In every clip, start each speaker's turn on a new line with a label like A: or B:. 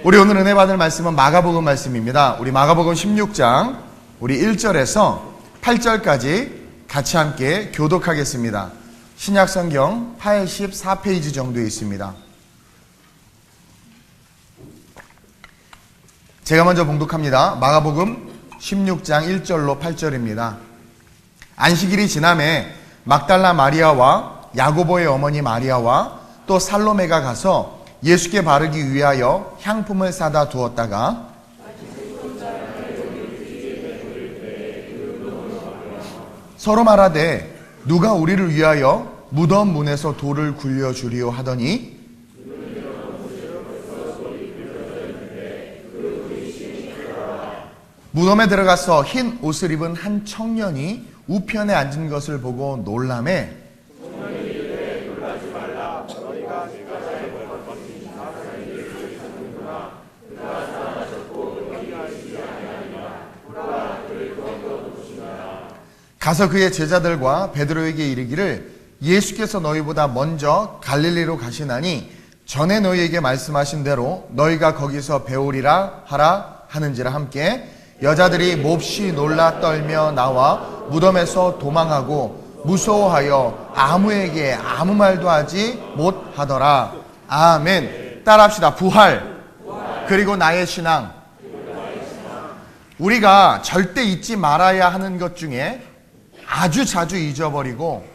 A: 우리 오늘 은혜 받을 말씀은 마가복음 말씀입니다. 우리 마가복음 16장 우리 1절에서 8절까지 같이 함께 교독하겠습니다. 신약성경 84페이지 정도에 있습니다. 제가 먼저 봉독합니다. 마가복음 16장 1절로 8절입니다. 안식일이 지남에 막달라 마리아와 야고보의 어머니 마리아와 또 살로메가 가서 예수께 바르기 위하여 향품을 사다 두었다가 서로 말하되 누가 우리를 위하여 무덤 문에서 돌을 굴려주리요 하더니 무덤에 들어가서 흰 옷을 입은 한 청년이 우편에 앉은 것을 보고 놀라매 가서 그의 제자들과 베드로에게 이르기를 예수께서 너희보다 먼저 갈릴리로 가시나니 전에 너희에게 말씀하신 대로 너희가 거기서 배우리라 하라 하는지라 함께 여자들이 몹시 놀라 떨며 나와 무덤에서 도망하고 무서워하여 아무에게 아무 말도 하지 못하더라. 아멘. 따라합시다. 부활 그리고 나의 신앙. 우리가 절대 잊지 말아야 하는 것 중에 아주 자주 잊어버리고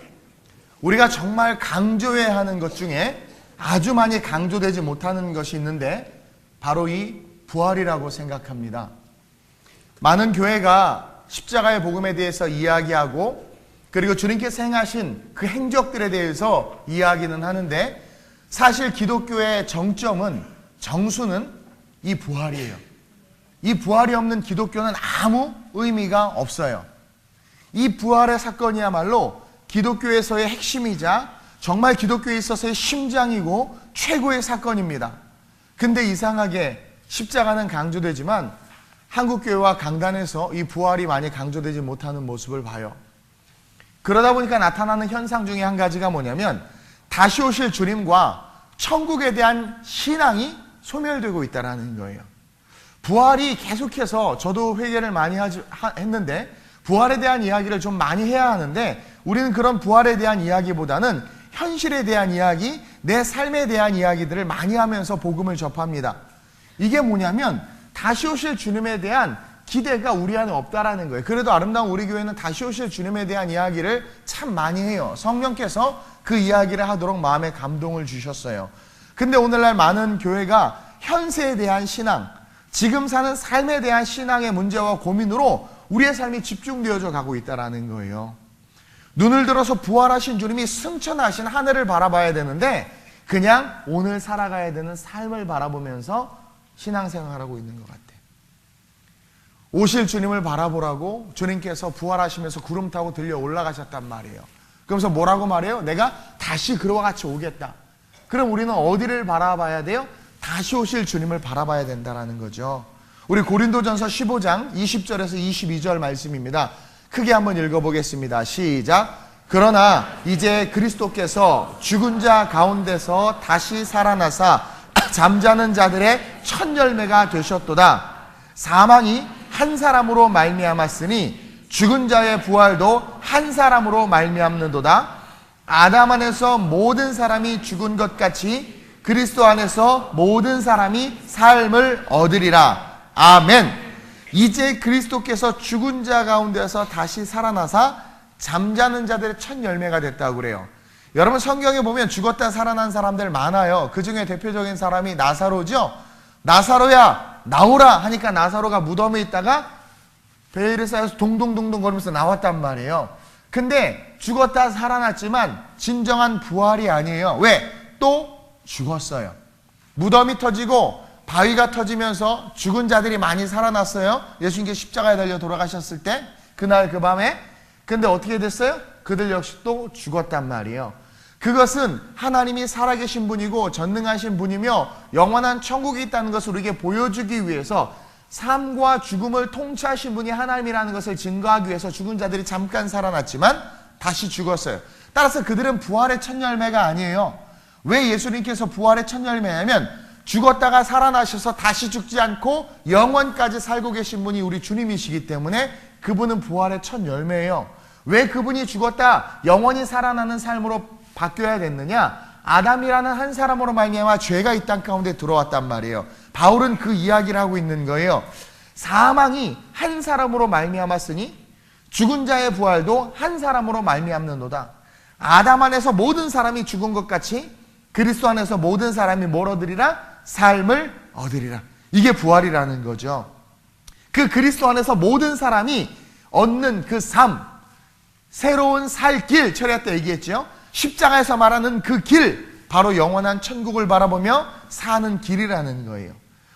A: 우리가 정말 강조해야 하는 것 중에 아주 많이 강조되지 못하는 것이 있는데 바로 이 부활이라고 생각합니다. 많은 교회가 십자가의 복음에 대해서 이야기하고 그리고 주님께서 행하신 그 행적들에 대해서 이야기는 하는데 사실 기독교의 정수는 이 부활이에요. 이 부활이 없는 기독교는 아무 의미가 없어요. 이 부활의 사건이야말로 기독교에서의 핵심이자 정말 기독교에 있어서의 심장이고 최고의 사건입니다. 근데 이상하게 십자가는 강조되지만 한국교회와 강단에서 이 부활이 많이 강조되지 못하는 모습을 봐요. 그러다 보니까 나타나는 현상 중에 한 가지가 뭐냐면 다시 오실 주님과 천국에 대한 신앙이 소멸되고 있다는 거예요. 부활이 계속해서 저도 회개를 많이 했는데 부활에 대한 이야기를 좀 많이 해야 하는데 우리는 그런 부활에 대한 이야기보다는 현실에 대한 이야기, 내 삶에 대한 이야기들을 많이 하면서 복음을 접합니다. 이게 뭐냐면 다시 오실 주님에 대한 기대가 우리 안에 없다라는 거예요. 그래도 아름다운 우리 교회는 다시 오실 주님에 대한 이야기를 참 많이 해요. 성령께서 그 이야기를 하도록 마음에 감동을 주셨어요. 근데 오늘날 많은 교회가 현세에 대한 신앙, 지금 사는 삶에 대한 신앙의 문제와 고민으로 우리의 삶이 집중되어져 가고 있다는 거예요. 눈을 들어서 부활하신 주님이 승천하신 하늘을 바라봐야 되는데 그냥 오늘 살아가야 되는 삶을 바라보면서 신앙생활을 하고 있는 것 같아요. 오실 주님을 바라보라고 주님께서 부활하시면서 구름 타고 들려 올라가셨단 말이에요. 그러면서 뭐라고 말해요? 내가 다시 그와 같이 오겠다. 그럼 우리는 어디를 바라봐야 돼요? 다시 오실 주님을 바라봐야 된다는 거죠. 우리 고린도전서 15장 20절에서 22절 말씀입니다. 크게 한번 읽어보겠습니다. 시작. 그러나 이제 그리스도께서 죽은 자 가운데서 다시 살아나사 잠자는 자들의 첫 열매가 되셨도다. 사망이 한 사람으로 말미암았으니 죽은 자의 부활도 한 사람으로 말미암는도다. 아담 안에서 모든 사람이 죽은 것 같이 그리스도 안에서 모든 사람이 삶을 얻으리라. 아멘. 이제 그리스도께서 죽은 자 가운데서 다시 살아나사 잠자는 자들의 첫 열매가 됐다고 그래요. 여러분 성경에 보면 죽었다 살아난 사람들 많아요. 그 중에 대표적인 사람이 나사로죠. 나사로야 나오라 하니까 나사로가 무덤에 있다가 베일을 쌓여서 동동동동 거리면서 나왔단 말이에요. 근데 죽었다 살아났지만 진정한 부활이 아니에요. 왜? 또 죽었어요. 무덤이 터지고 바위가 터지면서 죽은 자들이 많이 살아났어요. 예수님께 십자가에 달려 돌아가셨을 때 그날 그 밤에. 근데 어떻게 됐어요? 그들 역시 또 죽었단 말이에요. 그것은 하나님이 살아계신 분이고 전능하신 분이며 영원한 천국이 있다는 것을 우리에게 보여주기 위해서 삶과 죽음을 통치하신 분이 하나님이라는 것을 증거하기 위해서 죽은 자들이 잠깐 살아났지만 다시 죽었어요. 따라서 그들은 부활의 첫 열매가 아니에요. 왜 예수님께서 부활의 첫 열매냐면 죽었다가 살아나셔서 다시 죽지 않고 영원까지 살고 계신 분이 우리 주님이시기 때문에 그분은 부활의 첫 열매예요. 왜 그분이 죽었다 영원히 살아나는 삶으로 바뀌어야 됐느냐? 아담이라는 한 사람으로 말미암아 죄가 이 땅 가운데 들어왔단 말이에요. 바울은 그 이야기를 하고 있는 거예요. 사망이 한 사람으로 말미암았으니 죽은 자의 부활도 한 사람으로 말미암는도다. 아담 안에서 모든 사람이 죽은 것 같이 그리스도 안에서 모든 사람이 뭘 얻으리라? 삶을 얻으리라. 이게 부활이라는 거죠. 그 그리스도 안에서 모든 사람이 얻는 그 삶, 새로운 살 길, 철야 때 얘기했죠. 십자가에서 말하는 그 길, 바로 영원한 천국을 바라보며 사는 길이라는 거예요.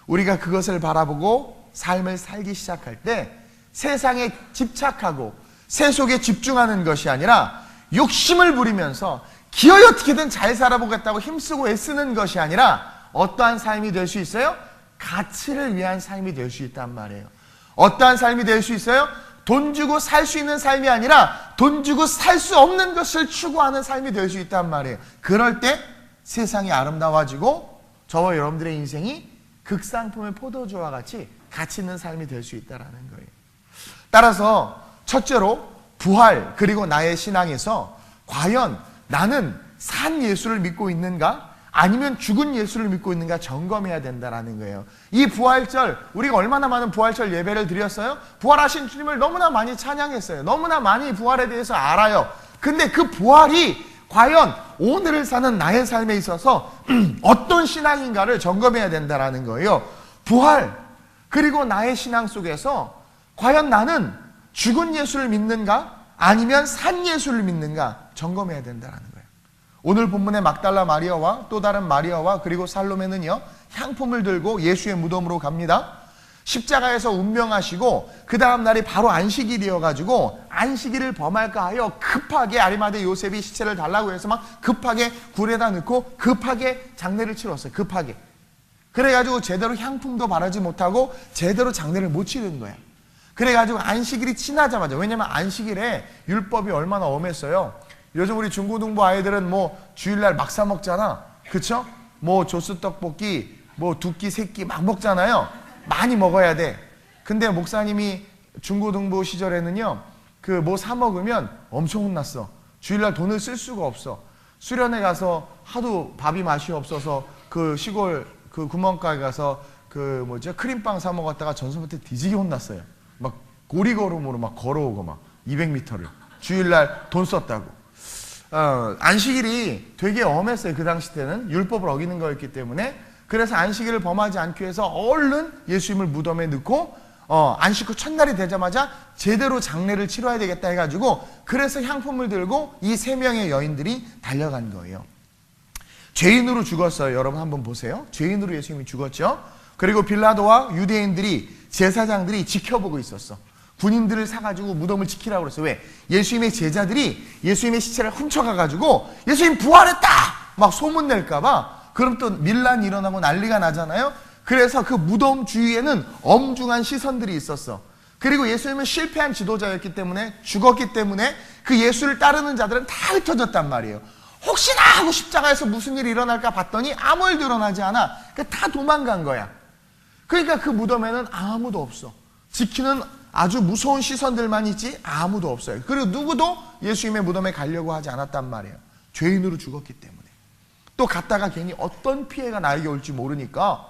A: 우리가 그것을 바라보고 삶을 살기 시작할 때 세상에 집착하고 세속에 집중하는 것이 아니라 욕심을 부리면서 기어이 어떻게든 잘 살아보겠다고 힘쓰고 애쓰는 것이 아니라 어떠한 삶이 될 수 있어요? 가치를 위한 삶이 될 수 있단 말이에요. 어떠한 삶이 될 수 있어요? 돈 주고 살 수 있는 삶이 아니라 돈 주고 살 수 없는 것을 추구하는 삶이 될 수 있단 말이에요. 그럴 때 세상이 아름다워지고 저와 여러분들의 인생이 극상품의 포도주와 같이 가치 있는 삶이 될 수 있다는 거예요. 따라서 첫째로 부활 그리고 나의 신앙에서 과연 나는 산 예수를 믿고 있는가? 아니면 죽은 예수를 믿고 있는가 점검해야 된다는 거예요. 이 부활절, 우리가 얼마나 많은 부활절 예배를 드렸어요? 부활하신 주님을 너무나 많이 찬양했어요. 너무나 많이 부활에 대해서 알아요. 근데 그 부활이 과연 오늘을 사는 나의 삶에 있어서 어떤 신앙인가를 점검해야 된다는 거예요. 부활 그리고 나의 신앙 속에서 과연 나는 죽은 예수를 믿는가? 아니면 산 예수를 믿는가? 점검해야 된다는 거예요. 오늘 본문의 막달라 마리아와 또 다른 마리아와 그리고 살로메는요, 향품을 들고 예수의 무덤으로 갑니다. 십자가에서 운명하시고 그 다음 날이 바로 안식일이어가지고 안식일을 범할까 하여 급하게 아리마대 요셉이 시체를 달라고 해서 막 급하게 굴에다 넣고 급하게 장례를 치렀어요. 급하게. 그래가지고 제대로 향품도 바르지 못하고 제대로 장례를 못 치른 거야. 그래가지고 안식일이 지나자마자, 왜냐면 안식일에 율법이 얼마나 엄했어요. 요즘 우리 중고등부 아이들은 뭐 주일날 막 사 먹잖아. 그쵸? 뭐 조스 떡볶이, 뭐 두 끼, 세 끼 막 먹잖아요. 많이 먹어야 돼. 근데 목사님이 중고등부 시절에는요, 그 뭐 사 먹으면 엄청 혼났어. 주일날 돈을 쓸 수가 없어. 수련회 가서 하도 밥이 맛이 없어서 그 시골 그 구멍가게 가서 그 뭐죠? 크림빵 사 먹었다가 전선한테 뒤지게 혼났어요. 막 고리걸음으로 막 걸어오고 막 200m를. 주일날 돈 썼다고. 안식일이 되게 엄했어요. 그 당시 때는 율법을 어기는 거였기 때문에. 그래서 안식일을 범하지 않기 위해서 얼른 예수님을 무덤에 넣고 안식 후 첫날이 되자마자 제대로 장례를 치러야 되겠다 해가지고, 그래서 향품을 들고 이 세 명의 여인들이 달려간 거예요. 죄인으로 죽었어요. 여러분 한번 보세요. 죄인으로 예수님이 죽었죠. 그리고 빌라도와 유대인들이, 제사장들이 지켜보고 있었어. 군인들을 사가지고 무덤을 지키라고 그랬어요. 왜? 예수님의 제자들이 예수님의 시체를 훔쳐가가지고 예수님 부활했다! 막 소문낼까봐. 그럼 또 밀란이 일어나고 난리가 나잖아요. 그래서 그 무덤 주위에는 엄중한 시선들이 있었어. 그리고 예수님은 실패한 지도자였기 때문에, 죽었기 때문에 그 예수를 따르는 자들은 다 흩어졌단 말이에요. 혹시나 하고 십자가에서 무슨 일이 일어날까 봤더니 아무 일도 일어나지 않아. 그러니까 다 도망간 거야. 그러니까 그 무덤에는 아무도 없어. 지키는 아주 무서운 시선들만 있지 아무도 없어요. 그리고 누구도 예수님의 무덤에 가려고 하지 않았단 말이에요. 죄인으로 죽었기 때문에. 또 갔다가 괜히 어떤 피해가 나에게 올지 모르니까.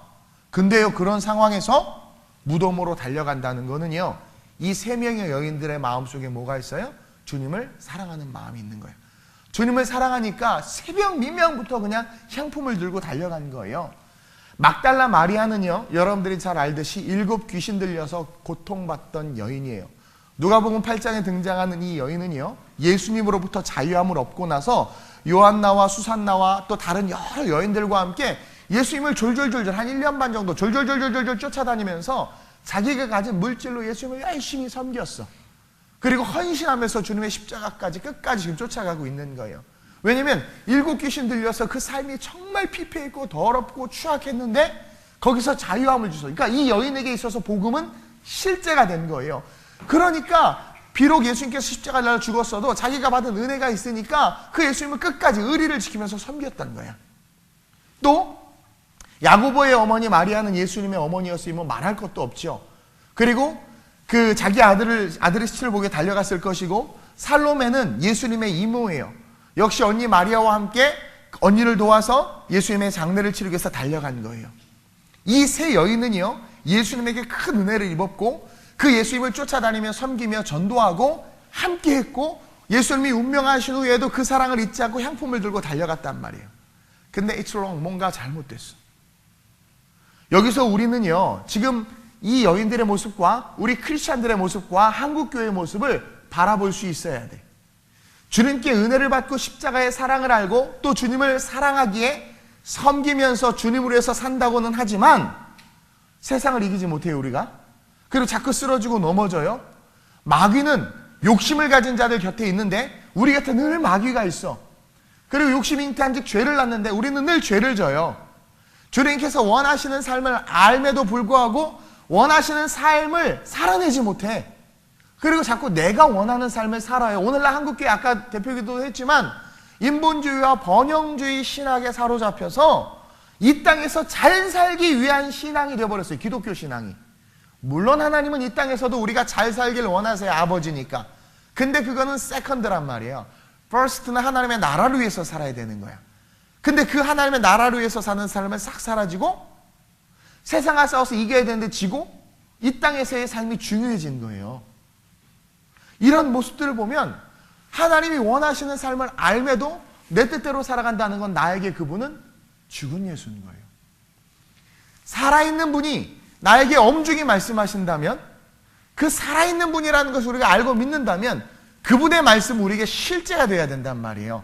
A: 근데요, 그런 상황에서 무덤으로 달려간다는 거는요, 이 세 명의 여인들의 마음속에 뭐가 있어요? 주님을 사랑하는 마음이 있는 거예요. 주님을 사랑하니까 새벽 미명부터 그냥 향품을 들고 달려간 거예요. 막달라 마리아는요, 여러분들이 잘 알듯이 7 귀신 들려서 고통받던 여인이에요. 누가복음 8장에 등장하는 이 여인은요, 예수님으로부터 자유함을 얻고 나서 요한나와 수산나와 또 다른 여러 여인들과 함께 예수님을 졸졸졸졸 한 1년 반 정도 졸졸졸졸 쫓아다니면서 자기가 가진 물질로 예수님을 열심히 섬겼어. 그리고 헌신하면서 주님의 십자가까지 끝까지 지금 쫓아가고 있는 거예요. 왜냐면 7 귀신 들려서 그 삶이 정말 피폐했고 더럽고 추악했는데 거기서 자유함을 주셔. 그러니까 이 여인에게 있어서 복음은 실제가 된 거예요. 그러니까 비록 예수님께서 십자가를 달아 죽었어도 자기가 받은 은혜가 있으니까 그 예수님을 끝까지 의리를 지키면서 섬겼던 거야. 또 야고보의 어머니 마리아는 예수님의 어머니였으니 뭐 말할 것도 없죠. 그리고 그 자기 아들의 시체를 보게 달려갔을 것이고, 살로메는 예수님의 이모예요. 역시 언니 마리아와 함께 언니를 도와서 예수님의 장례를 치르기 위해서 달려간 거예요. 이 세 여인은요, 예수님에게 큰 은혜를 입었고, 그 예수님을 쫓아다니며 섬기며 전도하고 함께 했고, 예수님이 운명하신 후에도 그 사랑을 잊지 않고 향품을 들고 달려갔단 말이에요. 근데 it's wrong. 뭔가 잘못됐어. 여기서 우리는요, 지금 이 여인들의 모습과 우리 크리스찬들의 모습과 한국교회의 모습을 바라볼 수 있어야 돼. 주님께 은혜를 받고 십자가의 사랑을 알고 또 주님을 사랑하기에 섬기면서 주님을 위해서 산다고는 하지만 세상을 이기지 못해요, 우리가. 그리고 자꾸 쓰러지고 넘어져요. 마귀는 욕심을 가진 자들 곁에 있는데 우리 곁에 늘 마귀가 있어. 그리고 욕심이 잉태한즉 죄를 낳는데 우리는 늘 죄를 져요. 주님께서 원하시는 삶을 알매도 불구하고 원하시는 삶을 살아내지 못해. 그리고 자꾸 내가 원하는 삶을 살아요. 오늘날 한국교회 아까 대표기도 했지만 인본주의와 번영주의 신학에 사로잡혀서 이 땅에서 잘 살기 위한 신앙이 되어버렸어요. 기독교 신앙이. 물론 하나님은 이 땅에서도 우리가 잘 살길 원하세요. 아버지니까. 근데 그거는 세컨드란 말이에요. 퍼스트는 하나님의 나라를 위해서 살아야 되는 거야. 근데 그 하나님의 나라를 위해서 사는 삶은 싹 사라지고 세상과 싸워서 이겨야 되는데 지고 이 땅에서의 삶이 중요해진 거예요. 이런 모습들을 보면 하나님이 원하시는 삶을 알매도 내 뜻대로 살아간다는 건 나에게 그분은 죽은 예수인 거예요. 살아있는 분이 나에게 엄중히 말씀하신다면, 그 살아있는 분이라는 것을 우리가 알고 믿는다면 그분의 말씀은 우리에게 실제가 되어야 된단 말이에요.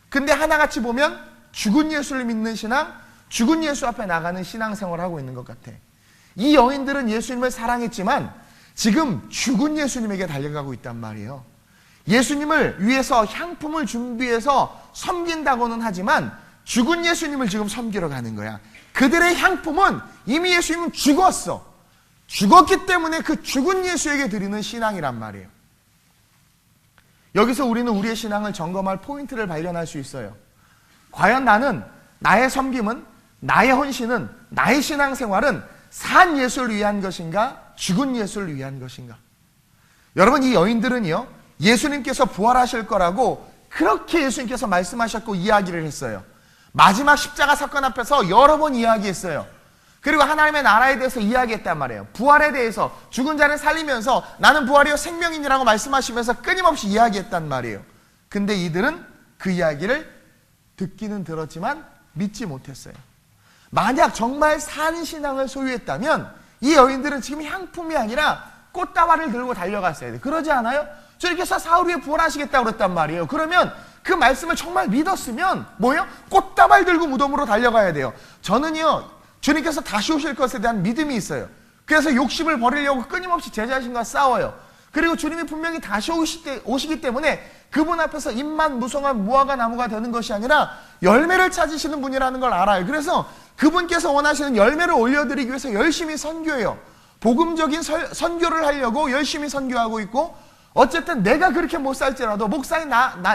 A: 근데 하나같이 보면 죽은 예수를 믿는 신앙, 죽은 예수 앞에 나가는 신앙생활을 하고 있는 것 같아. 이 여인들은 예수님을 사랑했지만 지금 죽은 예수님에게 달려가고 있단 말이에요. 예수님을 위해서 향품을 준비해서 섬긴다고는 하지만 죽은 예수님을 지금 섬기러 가는 거야. 그들의 향품은 이미 예수님은 죽었어. 죽었기 때문에 그 죽은 예수에게 드리는 신앙이란 말이에요. 여기서 우리는 우리의 신앙을 점검할 포인트를 발견할 수 있어요. 과연 나는, 나의 섬김은, 나의 헌신은, 나의 신앙생활은 산 예수를 위한 것인가, 죽은 예수를 위한 것인가? 여러분, 이 여인들은요, 예수님께서 부활하실 거라고 그렇게 예수님께서 말씀하셨고 이야기를 했어요. 마지막 십자가 사건 앞에서 여러 번 이야기했어요. 그리고 하나님의 나라에 대해서 이야기했단 말이에요. 부활에 대해서 죽은 자를 살리면서 나는 부활이요 생명이니라고 말씀하시면서 끊임없이 이야기했단 말이에요. 근데 이들은 그 이야기를 듣기는 들었지만 믿지 못했어요. 만약 정말 산 신앙을 소유했다면 이 여인들은 지금 향품이 아니라 꽃다발을 들고 달려갔어야 돼. 그러지 않아요? 주님께서 사흘 후에 부활하시겠다고 그랬단 말이에요. 그러면 그 말씀을 정말 믿었으면 뭐예요? 꽃다발 들고 무덤으로 달려가야 돼요. 저는요, 주님께서 다시 오실 것에 대한 믿음이 있어요. 그래서 욕심을 버리려고 끊임없이 제 자신과 싸워요. 그리고 주님이 분명히 다시 오시기 때문에 그분 앞에서 잎만 무성한 무화과 나무가 되는 것이 아니라 열매를 찾으시는 분이라는 걸 알아요. 그래서 그분께서 원하시는 열매를 올려드리기 위해서 열심히 선교해요. 복음적인 선교를 하려고 열심히 선교하고 있고, 어쨌든 내가 그렇게 못 살지라도, 목사인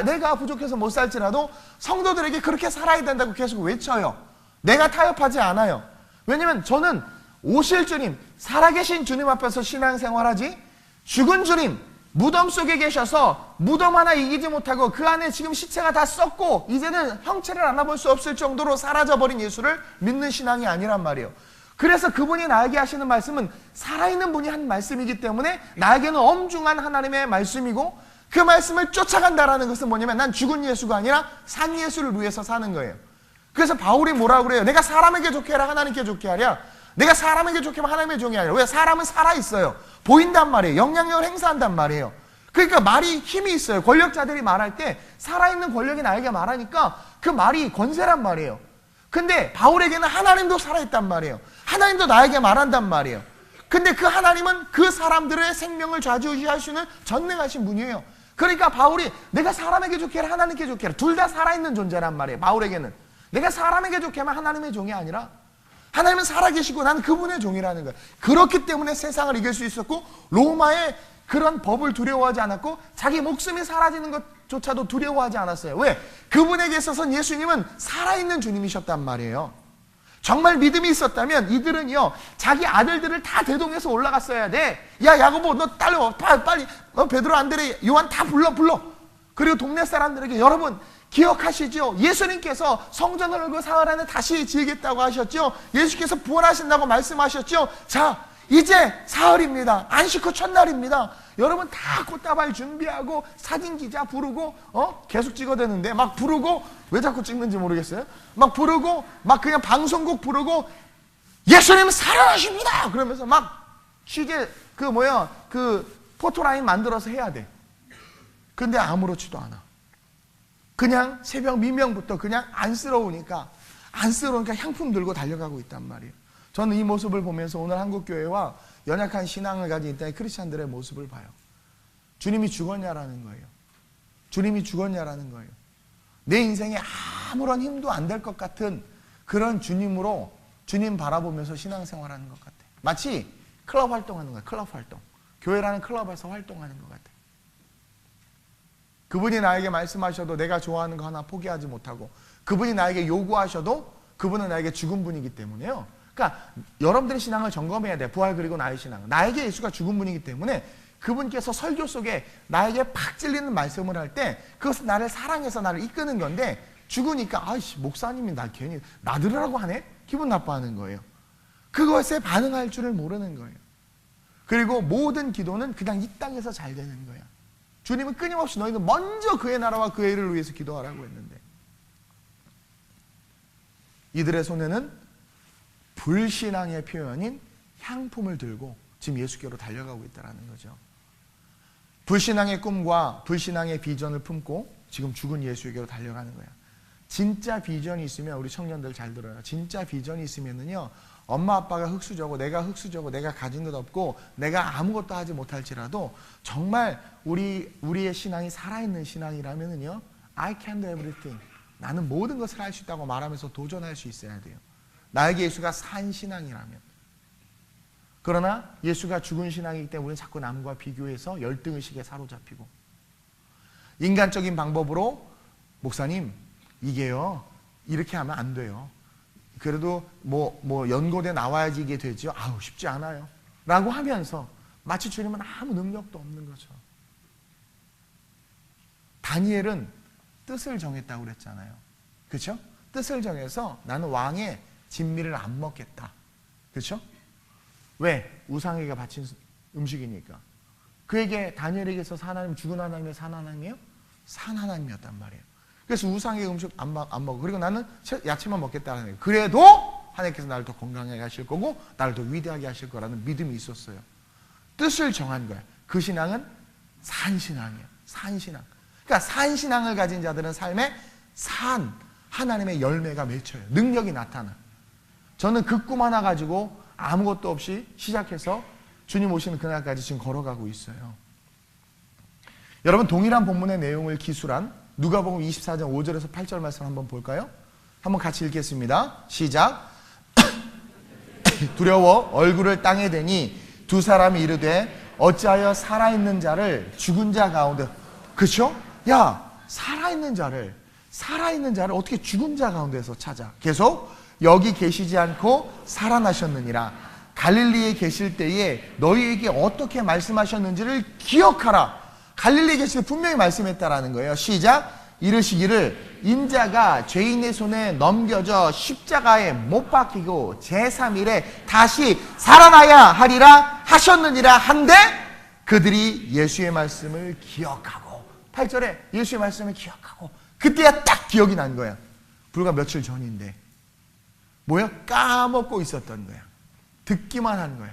A: 내가 부족해서 못 살지라도 성도들에게 그렇게 살아야 된다고 계속 외쳐요. 내가 타협하지 않아요. 왜냐면 저는 오실 주님, 살아계신 주님 앞에서 신앙생활하지, 죽은 주님, 무덤 속에 계셔서 무덤 하나 이기지 못하고 그 안에 지금 시체가 다 썩고 이제는 형체를 알아볼 수 없을 정도로 사라져버린 예수를 믿는 신앙이 아니란 말이에요. 그래서 그분이 나에게 하시는 말씀은 살아있는 분이 한 말씀이기 때문에 나에게는 엄중한 하나님의 말씀이고, 그 말씀을 쫓아간다라는 것은 뭐냐면 난 죽은 예수가 아니라 산 예수를 위해서 사는 거예요. 그래서 바울이 뭐라고 그래요? 내가 사람에게 좋게 하라, 하나님께 좋게 하랴? 내가 사람에게 좋게 하면 하나님의 종이 아니라. 왜? 사람은 살아있어요. 보인단 말이에요. 영향력을 행사한단 말이에요. 그러니까 말이 힘이 있어요. 권력자들이 말할 때 살아있는 권력이 나에게 말하니까 그 말이 권세란 말이에요. 근데 바울에게는 하나님도 살아있단 말이에요. 하나님도 나에게 말한단 말이에요. 근데 그 하나님은 그 사람들의 생명을 좌지우지하시는 전능하신 분이에요. 그러니까 바울이 내가 사람에게 좋게 하라, 하나님께 좋게 하라. 둘 다 살아있는 존재란 말이에요. 바울에게는. 내가 사람에게 좋게 하면 하나님의 종이 아니라 하나님은 살아계시고 나는 그분의 종이라는 거예요. 그렇기 때문에 세상을 이길 수 있었고, 로마의 그런 법을 두려워하지 않았고, 자기 목숨이 사라지는 것조차도 두려워하지 않았어요. 왜? 그분에게 있어서는 예수님은 살아있는 주님이셨단 말이에요. 정말 믿음이 있었다면 이들은요, 자기 아들들을 다 대동해서 올라갔어야 돼. 야, 야고보, 너 딸려, 빨리, 베드로, 안드레, 요한 다 불러. 그리고 동네 사람들에게, 여러분, 기억하시죠? 예수님께서 성전을 얼고 사흘 안에 다시 지으겠다고 하셨죠? 예수께서 부활하신다고 말씀하셨죠? 자, 이제 사흘입니다. 안식 후 첫날입니다. 여러분 다 꽃다발 준비하고 사진 기자 부르고 계속 찍어야 되는데 막 부르고, 왜 자꾸 찍는지 모르겠어요. 막 부르고 막 그냥 방송국 부르고 예수님 살아나십니다 그러면서 막 취재 그 포토라인 만들어서 해야 돼. 근데 아무렇지도 않아. 그냥 새벽 미명부터 그냥 안쓰러우니까 향품 들고 달려가고 있단 말이에요. 저는 이 모습을 보면서 오늘 한국교회와 연약한 신앙을 가진 이땅의 크리스찬들의 모습을 봐요. 주님이 죽었냐라는 거예요. 주님이 죽었냐라는 거예요. 내 인생에 아무런 힘도 안 될 것 같은 그런 주님으로 주님 바라보면서 신앙생활하는 것 같아요. 마치 클럽 활동하는 거예요. 클럽 활동. 교회라는 클럽에서 활동하는 것 같아요. 그분이 나에게 말씀하셔도 내가 좋아하는 거 하나 포기하지 못하고, 그분이 나에게 요구하셔도 그분은 나에게 죽은 분이기 때문에요. 그러니까 여러분들의 신앙을 점검해야 돼. 부활 그리고 나의 신앙. 나에게 예수가 죽은 분이기 때문에 그분께서 설교 속에 나에게 팍 찔리는 말씀을 할 때 그것은 나를 사랑해서 나를 이끄는 건데, 죽으니까 아이씨 목사님이 나 괜히 나들으라고 하네? 기분 나빠하는 거예요. 그것에 반응할 줄을 모르는 거예요. 그리고 모든 기도는 그냥 이 땅에서 잘 되는 거야. 주님은 끊임없이 너희는 먼저 그의 나라와 그의 일을 위해서 기도하라고 했는데, 이들의 손에는 불신앙의 표현인 향품을 들고 지금 예수께로 달려가고 있다는 거죠. 불신앙의 꿈과 불신앙의 비전을 품고 지금 죽은 예수에게로 달려가는 거야. 진짜 비전이 있으면, 우리 청년들 잘 들어요. 진짜 비전이 있으면은요, 엄마 아빠가 흙수저고 내가 흙수저고 내가 가진 것 없고 내가 아무것도 하지 못할지라도 정말 우리의 신앙이 살아있는 신앙이라면은요, I can do everything. 나는 모든 것을 할 수 있다고 말하면서 도전할 수 있어야 돼요. 나에게 예수가 산 신앙이라면. 그러나 예수가 죽은 신앙이기 때문에 우리는 자꾸 남과 비교해서 열등의식에 사로잡히고, 인간적인 방법으로 목사님 이게요 이렇게 하면 안 돼요. 그래도 뭐 연고대 나와야지 이게 되죠. 아우 쉽지 않아요 라고 하면서 마치 주님은 아무 능력도 없는 거죠. 다니엘은 뜻을 정했다고 그랬잖아요. 그렇죠? 뜻을 정해서 나는 왕의 진미를 안 먹겠다. 그렇죠? 왜? 우상에게 바친 음식이니까. 그에게 다니엘에게서 산 하나님, 죽은 하나님의 산 하나님이에요? 산 하나님이었단 말이에요. 그래서 우상의 음식 안 먹어. 그리고 나는 야채만 먹겠다는 거예요. 그래도 하나님께서 나를 더 건강하게 하실 거고 나를 더 위대하게 하실 거라는 믿음이 있었어요. 뜻을 정한 거야. 그 신앙은 산신앙이에요. 산신앙. 그러니까 산신앙을 가진 자들은 삶에 하나님의 열매가 맺혀요. 능력이 나타나. 저는 그 꿈 하나 가지고 아무것도 없이 시작해서 주님 오시는 그날까지 지금 걸어가고 있어요. 여러분, 동일한 본문의 내용을 기술한 누가복음 24장 5절에서 8절 말씀 한번 볼까요? 한번 같이 읽겠습니다. 시작. 두려워 얼굴을 땅에 대니 두 사람이 이르되 어찌하여 살아있는 자를 죽은 자 가운데. 그렇죠? 야, 살아있는 자를 어떻게 죽은 자 가운데서 찾아? 계속 여기 계시지 않고 살아나셨느니라. 갈릴리에 계실 때에 너희에게 어떻게 말씀하셨는지를 기억하라. 갈릴리에 계실 때 분명히 말씀했다라는 거예요. 시작. 이르시기를 인자가 죄인의 손에 넘겨져 십자가에 못 박히고 제3일에 다시 살아나야 하리라 하셨느니라 한데, 그들이 예수의 말씀을 기억하고, 8절에 예수의 말씀을 기억하고, 그때야 딱 기억이 난 거야. 불과 며칠 전인데 뭐야? 까먹고 있었던 거야. 듣기만 한 거야.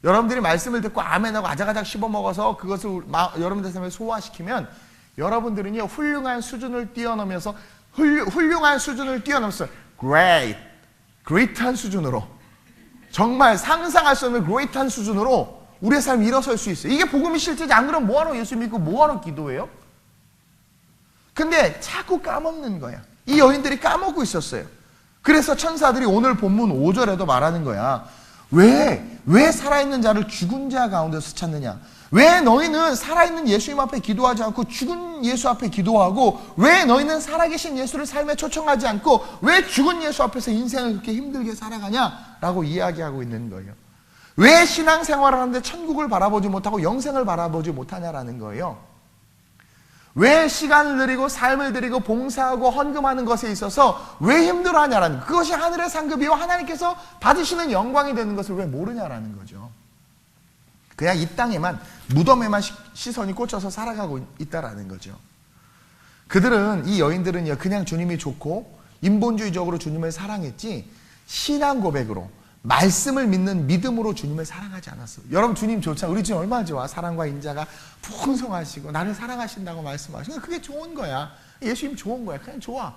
A: 여러분들이 말씀을 듣고 아멘하고 아작아작 씹어먹어서 그것을 여러분들 삶에 소화시키면 여러분들은요 훌륭한 수준을 뛰어넘어서 훌륭한 수준을 뛰어넘었어요. great한 수준으로, 정말 상상할 수 없는 great한 수준으로 우리의 삶이 일어설 수 있어요. 이게 복음이 실제지. 안 그러면 뭐하러 예수 믿고 뭐하러 기도해요? 근데 자꾸 까먹는 거야. 이 여인들이 까먹고 있었어요. 그래서 천사들이 오늘 본문 5절에도 말하는 거야. 왜 살아있는 자를 죽은 자 가운데서 찾느냐? 왜 너희는 살아있는 예수님 앞에 기도하지 않고 죽은 예수 앞에 기도하고, 왜 너희는 살아계신 예수를 삶에 초청하지 않고 왜 죽은 예수 앞에서 인생을 그렇게 힘들게 살아가냐? 라고 이야기하고 있는 거예요. 왜 신앙생활을 하는데 천국을 바라보지 못하고 영생을 바라보지 못하냐라는 거예요. 왜 시간을 들이고 삶을 들이고 봉사하고 헌금하는 것에 있어서 왜 힘들어하냐라는, 그것이 하늘의 상급이요 하나님께서 받으시는 영광이 되는 것을 왜 모르냐라는 거죠. 그냥 이 땅에만, 무덤에만 시선이 꽂혀서 살아가고 있다라는 거죠. 그들은, 이 여인들은요, 그냥 주님이 좋고 인본주의적으로 주님을 사랑했지 신앙 고백으로, 말씀을 믿는 믿음으로 주님을 사랑하지 않았어요. 여러분, 주님 좋잖아요. 우리 주님 얼마나 좋아. 사랑과 인자가 풍성하시고 나를 사랑하신다고 말씀하시고, 그게 좋은 거야. 예수님 좋은 거야. 그냥 좋아.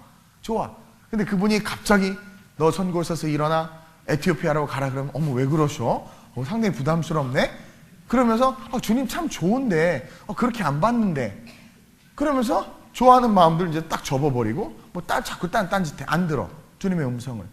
A: 근데 그분이 갑자기 너 선골 서서 일어나 에티오피아로 가라 그러면, 어머 왜 그러셔? 상당히 부담스럽네. 그러면서 주님 참 좋은데 그렇게 안 봤는데, 그러면서 좋아하는 마음들 이제 딱 접어버리고 자꾸 딴짓해. 안 들어 주님의 음성을.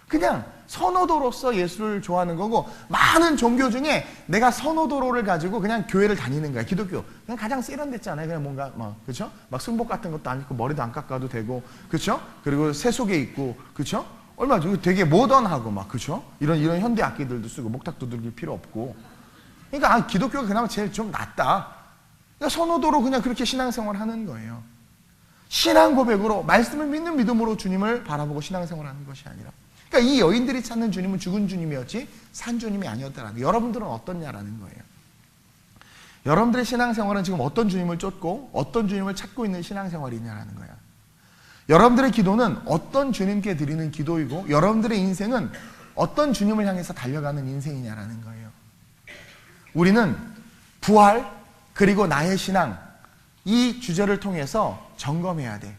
A: 그냥 선호도로서 예수를 좋아하는 거고, 많은 종교 중에 내가 선호도를 가지고 그냥 교회를 다니는 거야. 기독교 그냥 가장 세련됐잖아요. 그냥 뭔가 그렇죠? 막 승복 같은 것도 안 입고 머리도 안 깎아도 되고, 그렇죠? 그리고 세속에 있고, 그렇죠? 얼마 되게 모던하고 막, 그렇죠? 이런 현대 악기들도 쓰고 목탁도 들길 필요 없고. 그러니까 기독교가 그나마 제일 좀 낫다. 그러니까 선호도로 그냥 그렇게 신앙생활 하는 거예요. 신앙 고백으로, 말씀을 믿는 믿음으로 주님을 바라보고 신앙생활 하는 것이 아니라, 그러니까 이 여인들이 찾는 주님은 죽은 주님이었지 산 주님이 아니었다라는 거예요. 여러분들은 어떻냐라는 거예요. 여러분들의 신앙생활은 지금 어떤 주님을 쫓고 어떤 주님을 찾고 있는 신앙생활이냐라는 거예요. 여러분들의 기도는 어떤 주님께 드리는 기도이고, 여러분들의 인생은 어떤 주님을 향해서 달려가는 인생이냐라는 거예요. 우리는 부활 그리고 나의 신앙, 이 주제를 통해서 점검해야 돼.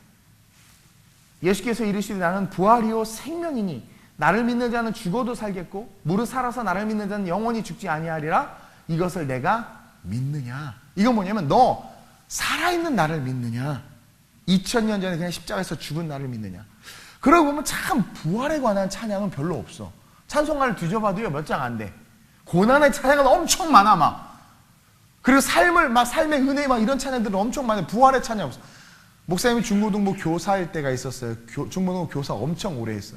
A: 예수께서 이르시되 나는 부활이요 생명이니 나를 믿는 자는 죽어도 살겠고 무릇 살아서 나를 믿는 자는 영원히 죽지 아니하리라. 이것을 내가 믿느냐. 이건 뭐냐면, 너 살아있는 나를 믿느냐, 2000년 전에 그냥 십자가에서 죽은 나를 믿느냐. 그러고 보면 참 부활에 관한 찬양은 별로 없어. 찬송가를 뒤져봐도요 몇 장 안 돼. 고난의 찬양은 엄청 많아 막. 그리고 삶의 은혜 막 이런 찬양들은 엄청 많아요. 부활의 찬양 없어. 목사님이 중고등부 교사일 때가 있었어요. 중고등부 교사 엄청 오래 했어.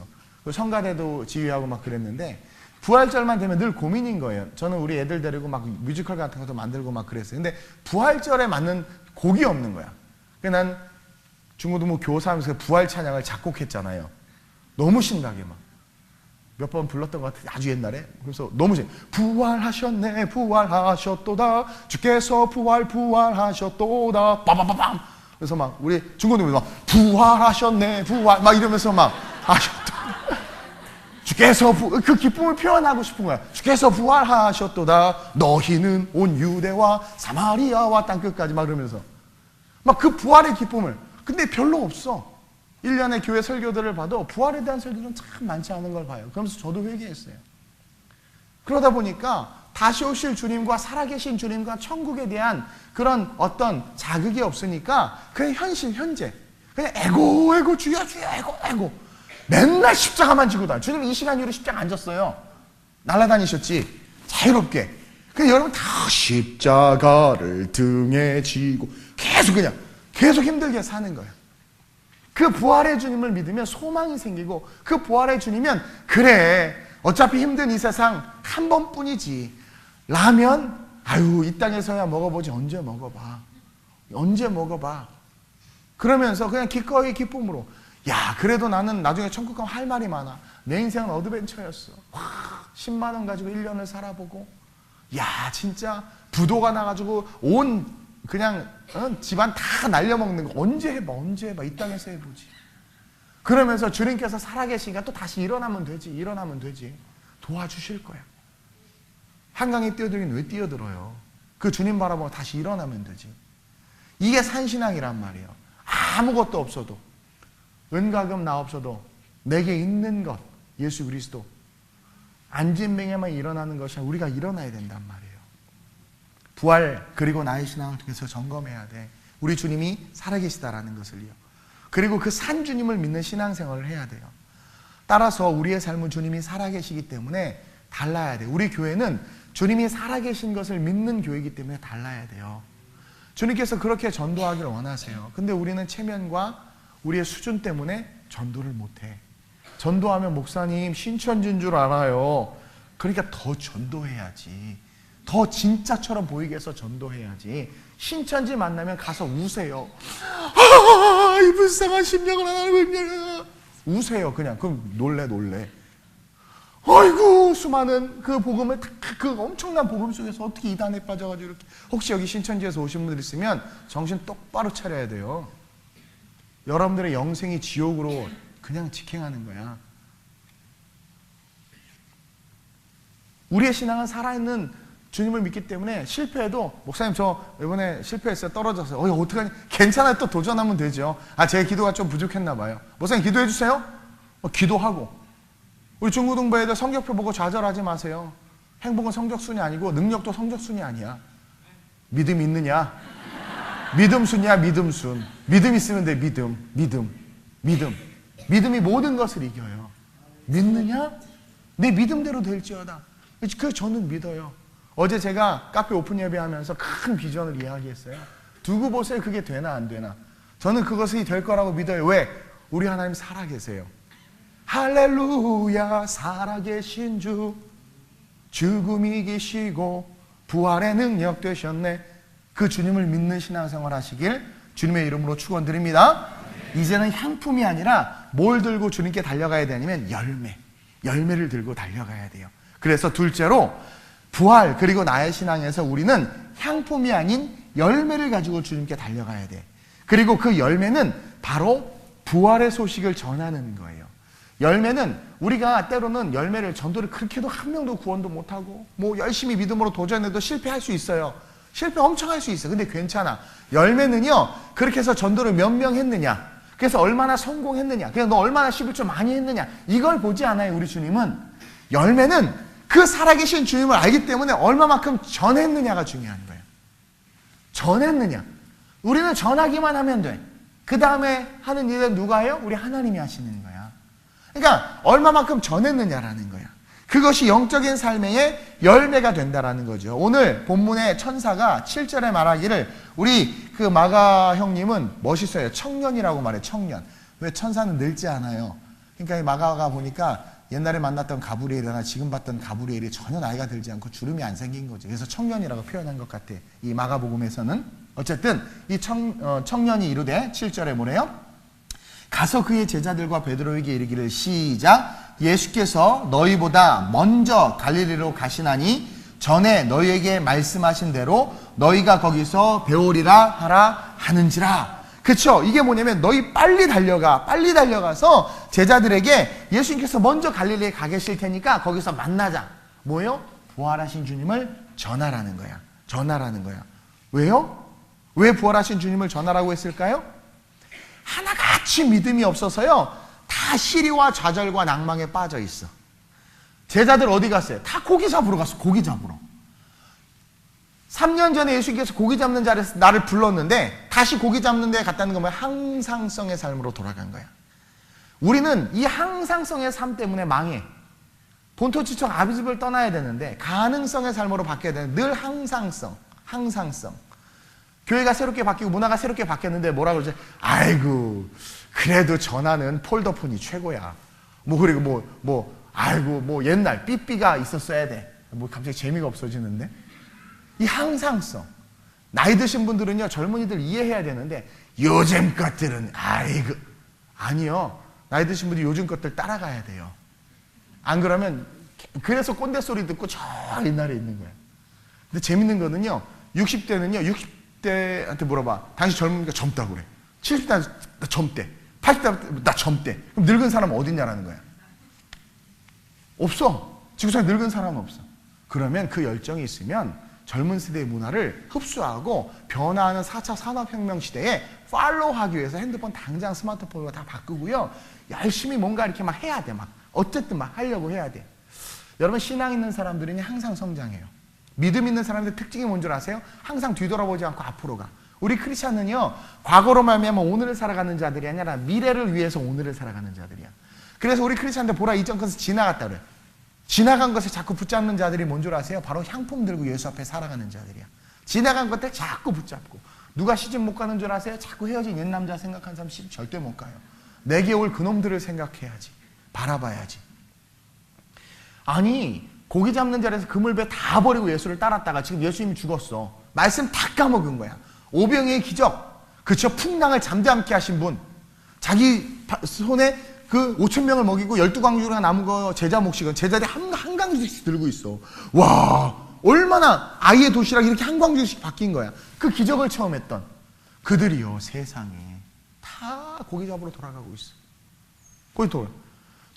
A: 성가대도 지휘하고 막 그랬는데, 부활절만 되면 늘 고민인 거예요. 저는 우리 애들 데리고 막 뮤지컬 같은 것도 만들고 막 그랬어요. 근데 부활절에 맞는 곡이 없는 거야. 그래서 난 중고등부 교사하면서 부활 찬양을 작곡했잖아요. 너무 신나게 막. 몇 번 불렀던 것 같은데, 아주 옛날에. 그래서 너무 부활하셨네, 부활하셨도다, 주께서 부활하셨도다, 빠바바밤. 그래서 막 우리 중고등부 막 부활하셨네, 부활 막 이러면서 막 주께서 그 기쁨을 표현하고 싶은 거야. 주께서 부활하셨도다, 너희는 온 유대와 사마리아와 땅끝까지 막 이러면서 막 그 부활의 기쁨을. 근데 별로 없어. 1년의 교회 설교들을 봐도 부활에 대한 설교는 참 많지 않은 걸 봐요. 그러면서 저도 회개했어요. 그러다 보니까 다시 오실 주님과 살아계신 주님과 천국에 대한 그런 어떤 자극이 없으니까 그냥 현재 그냥 에고 주여 에고 맨날 십자가만 지고 다녀. 주님 이 시간 이후로 십자가 안 졌어요. 날아다니셨지 자유롭게. 그냥 여러분 다 십자가를 등에 지고 계속 힘들게 사는 거예요. 그 부활의 주님을 믿으면 소망이 생기고, 그 부활의 주님이면 그래 어차피 힘든 이 세상 한 번뿐이지. 라면 이 땅에서야 먹어보지 언제 먹어봐. 그러면서 그냥 기꺼이 기쁨으로, 야 그래도 나는 나중에 천국 가면 할 말이 많아. 내 인생은 어드벤처였어. 10만 원 가지고 1년을 살아보고, 야 진짜 부도가 나가지고 온 그냥 집안 다 날려먹는 거 언제 해봐 이 땅에서 해보지. 그러면서 주님께서 살아계시니까 또 다시 일어나면 되지. 도와주실 거야. 한강에 뛰어들긴 왜 뛰어들어요? 그 주님 바라보고 다시 일어나면 되지. 이게 산신앙이란 말이에요. 아무것도 없어도, 은가금 나 없어도 내게 있는 것 예수 그리스도, 안진뱅에만 일어나는 것이 아니라 우리가 일어나야 된단 말이에요. 부활 그리고 나의 신앙을 통해서 점검해야 돼. 우리 주님이 살아계시다라는 것을요. 그리고 그 산 주님을 믿는 신앙생활을 해야 돼요. 따라서 우리의 삶은 주님이 살아계시기 때문에 달라야 돼요. 우리 교회는 주님이 살아계신 것을 믿는 교회이기 때문에 달라야 돼요. 주님께서 그렇게 전도하기를 원하세요. 근데 우리는 체면과 우리의 수준 때문에 전도를 못해. 전도하면 목사님 신천지인 줄 알아요. 그러니까 더 전도해야지. 더 진짜처럼 보이게 해서 전도해야지. 신천지 만나면 가서 우세요. 아, 이 불쌍한 심령을 하나님 우세요. 그냥 그럼 놀래. 아이고 수많은 그 복음을 그 엄청난 복음 속에서 어떻게 이단에 빠져가지고 이렇게. 혹시 여기 신천지에서 오신 분들 있으면 정신 똑바로 차려야 돼요. 여러분들의 영생이 지옥으로 그냥 직행하는 거야. 우리의 신앙은 살아있는 주님을 믿기 때문에 실패해도 목사님 저 이번에 실패했어요. 떨어졌어요. 어떡하니? 괜찮아요. 또 도전하면 되죠. 제 기도가 좀 부족했나 봐요. 목사님 기도해 주세요. 기도하고. 우리 중고등부 애들 성적표 보고 좌절하지 마세요. 행복은 성적순이 아니고 능력도 성적순이 아니야. 믿음 있느냐? 믿음순이야 믿음순. 믿음 있으면 돼. 믿음. 믿음이 모든 것을 이겨요. 믿느냐? 내 믿음대로 될지어다. 저는 믿어요. 어제 제가 카페 오픈 예배하면서 큰 비전을 이야기했어요. 두고 보세요. 그게 되나 안 되나. 저는 그것이 될 거라고 믿어요. 왜? 우리 하나님 살아계세요. 할렐루야 살아계신 주 죽음이 이기시고 부활의 능력 되셨네. 그 주님을 믿는 신앙생활 하시길 주님의 이름으로 축원드립니다. 이제는 향품이 아니라 뭘 들고 주님께 달려가야 되냐면 열매를 들고 달려가야 돼요. 그래서 둘째로 부활 그리고 나의 신앙에서 우리는 향품이 아닌 열매를 가지고 주님께 달려가야 돼. 그리고 그 열매는 바로 부활의 소식을 전하는 거예요. 열매는 우리가 때로는 열매를 전도를 그렇게 해도 한 명도 구원도 못하고 뭐 열심히 믿음으로 도전해도 실패할 수 있어요. 실패 엄청 할 수 있어요. 근데 괜찮아. 열매는요 그렇게 해서 전도를 몇 명 했느냐, 그래서 얼마나 성공했느냐, 그래서 너 얼마나 11조 많이 했느냐, 이걸 보지 않아요. 우리 주님은 열매는 그 살아계신 주님을 알기 때문에 얼마만큼 전했느냐가 중요한 거예요. 전했느냐. 우리는 전하기만 하면 돼. 그 다음에 하는 일은 누가 해요? 우리 하나님이 하시는 거야. 그러니까 얼마만큼 전했느냐라는 거야. 그것이 영적인 삶의 열매가 된다라는 거죠. 오늘 본문의 천사가 7절에 말하기를, 우리 그 마가 형님은 멋있어요. 청년이라고 말해. 청년. 왜? 천사는 늙지 않아요. 그러니까 이 마가가 보니까 옛날에 만났던 가브리엘이나 지금 봤던 가브리엘이 전혀 나이가 들지 않고 주름이 안 생긴 거죠. 그래서 청년이라고 표현한 것 같아. 이 마가복음에서는. 어쨌든 이 청년이 이르되 7절에 뭐래요? 가서 그의 제자들과 베드로에게 이르기를, 시작. 예수께서 너희보다 먼저 갈릴리로 가시나니 전에 너희에게 말씀하신 대로 너희가 거기서 배우리라 하라 하는지라. 그쵸? 이게 뭐냐면 너희 빨리 달려가서 제자들에게 예수님께서 먼저 갈릴리에 가 계실 테니까 거기서 만나자. 뭐요? 부활하신 주님을 전하라는 거야. 왜요? 왜 부활하신 주님을 전하라고 했을까요? 하나같이 믿음이 없어서요, 다 시리와 좌절과 낭망에 빠져 있어. 제자들 어디 갔어요? 다 고기 잡으러 갔어. 고기 잡으러. 3년 전에 예수님께서 고기 잡는 자리에서 나를 불렀는데 다시 고기 잡는 데 갔다는 건 뭐야? 항상성의 삶으로 돌아간 거야. 우리는 이 항상성의 삶 때문에 망해. 본토지청 아비집을 떠나야 되는데 가능성의 삶으로 바뀌어야 되는데 늘 항상성. 교회가 새롭게 바뀌고 문화가 새롭게 바뀌었는데 뭐라 그러지? 아이고 그래도 전화는 폴더폰이 최고야. 그리고 옛날 삐삐가 있었어야 돼. 갑자기 재미가 없어지는데. 이 항상성. 나이 드신 분들은요, 젊은이들 이해해야 되는데 요즘 것들은 아니요. 나이 드신 분들이 요즘 것들 따라가야 돼요. 안 그러면, 그래서 꼰대 소리 듣고 저 옛날에 있는 거예요. 근데 재밌는 거는요, 60대는요 60대한테 물어봐. 당신 젊으니까 젊다고 그래. 70대 나 젊대. 80대 나 젊대. 그럼 늙은 사람은 어딨냐라는 거야. 없어. 지구상에 늙은 사람은 없어. 그러면 그 열정이 있으면 젊은 세대의 문화를 흡수하고 변화하는 4차 산업혁명 시대에 팔로우하기 위해서 핸드폰 당장 스마트폰으로 다 바꾸고요, 열심히 뭔가 이렇게 막 해야 돼. 어쨌든 하려고 해야 돼. 여러분, 신앙 있는 사람들은 항상 성장해요. 믿음 있는 사람들의 특징이 뭔 줄 아세요? 항상 뒤돌아보지 않고 앞으로 가. 우리 크리스찬은요, 과거로 말미암아 오늘을 살아가는 자들이 아니라 미래를 위해서 오늘을 살아가는 자들이야. 그래서 우리 크리스찬들 보라, 이전 것은 지나갔다 그래. 지나간 것에 자꾸 붙잡는 자들이 뭔 줄 아세요? 바로 향품 들고 예수 앞에 살아가는 자들이야. 지나간 것들 자꾸 붙잡고. 누가 시집 못 가는 줄 아세요? 자꾸 헤어진 옛 남자 생각하는 사람 시집 절대 못 가요. 내게 올 그놈들을 생각해야지. 바라봐야지. 아니, 고기 잡는 자리에서 그물배 다 버리고 예수를 따랐다가 지금 예수님이 죽었어. 말씀 다 까먹은 거야. 오병이의 기적. 그쵸? 풍랑을 잠잠케 하신 분. 자기 손에 그 5,000명을 먹이고 12광주가 남은 거 제자 몫이건 제자들이 한 광주씩 들고 있어. 와, 얼마나 아이의 도시락이 이렇게 한 광주씩 바뀐 거야. 그 기적을 처음 했던 그들이요, 세상에 다 고기 잡으러 돌아가고 있어. 거기 돌아.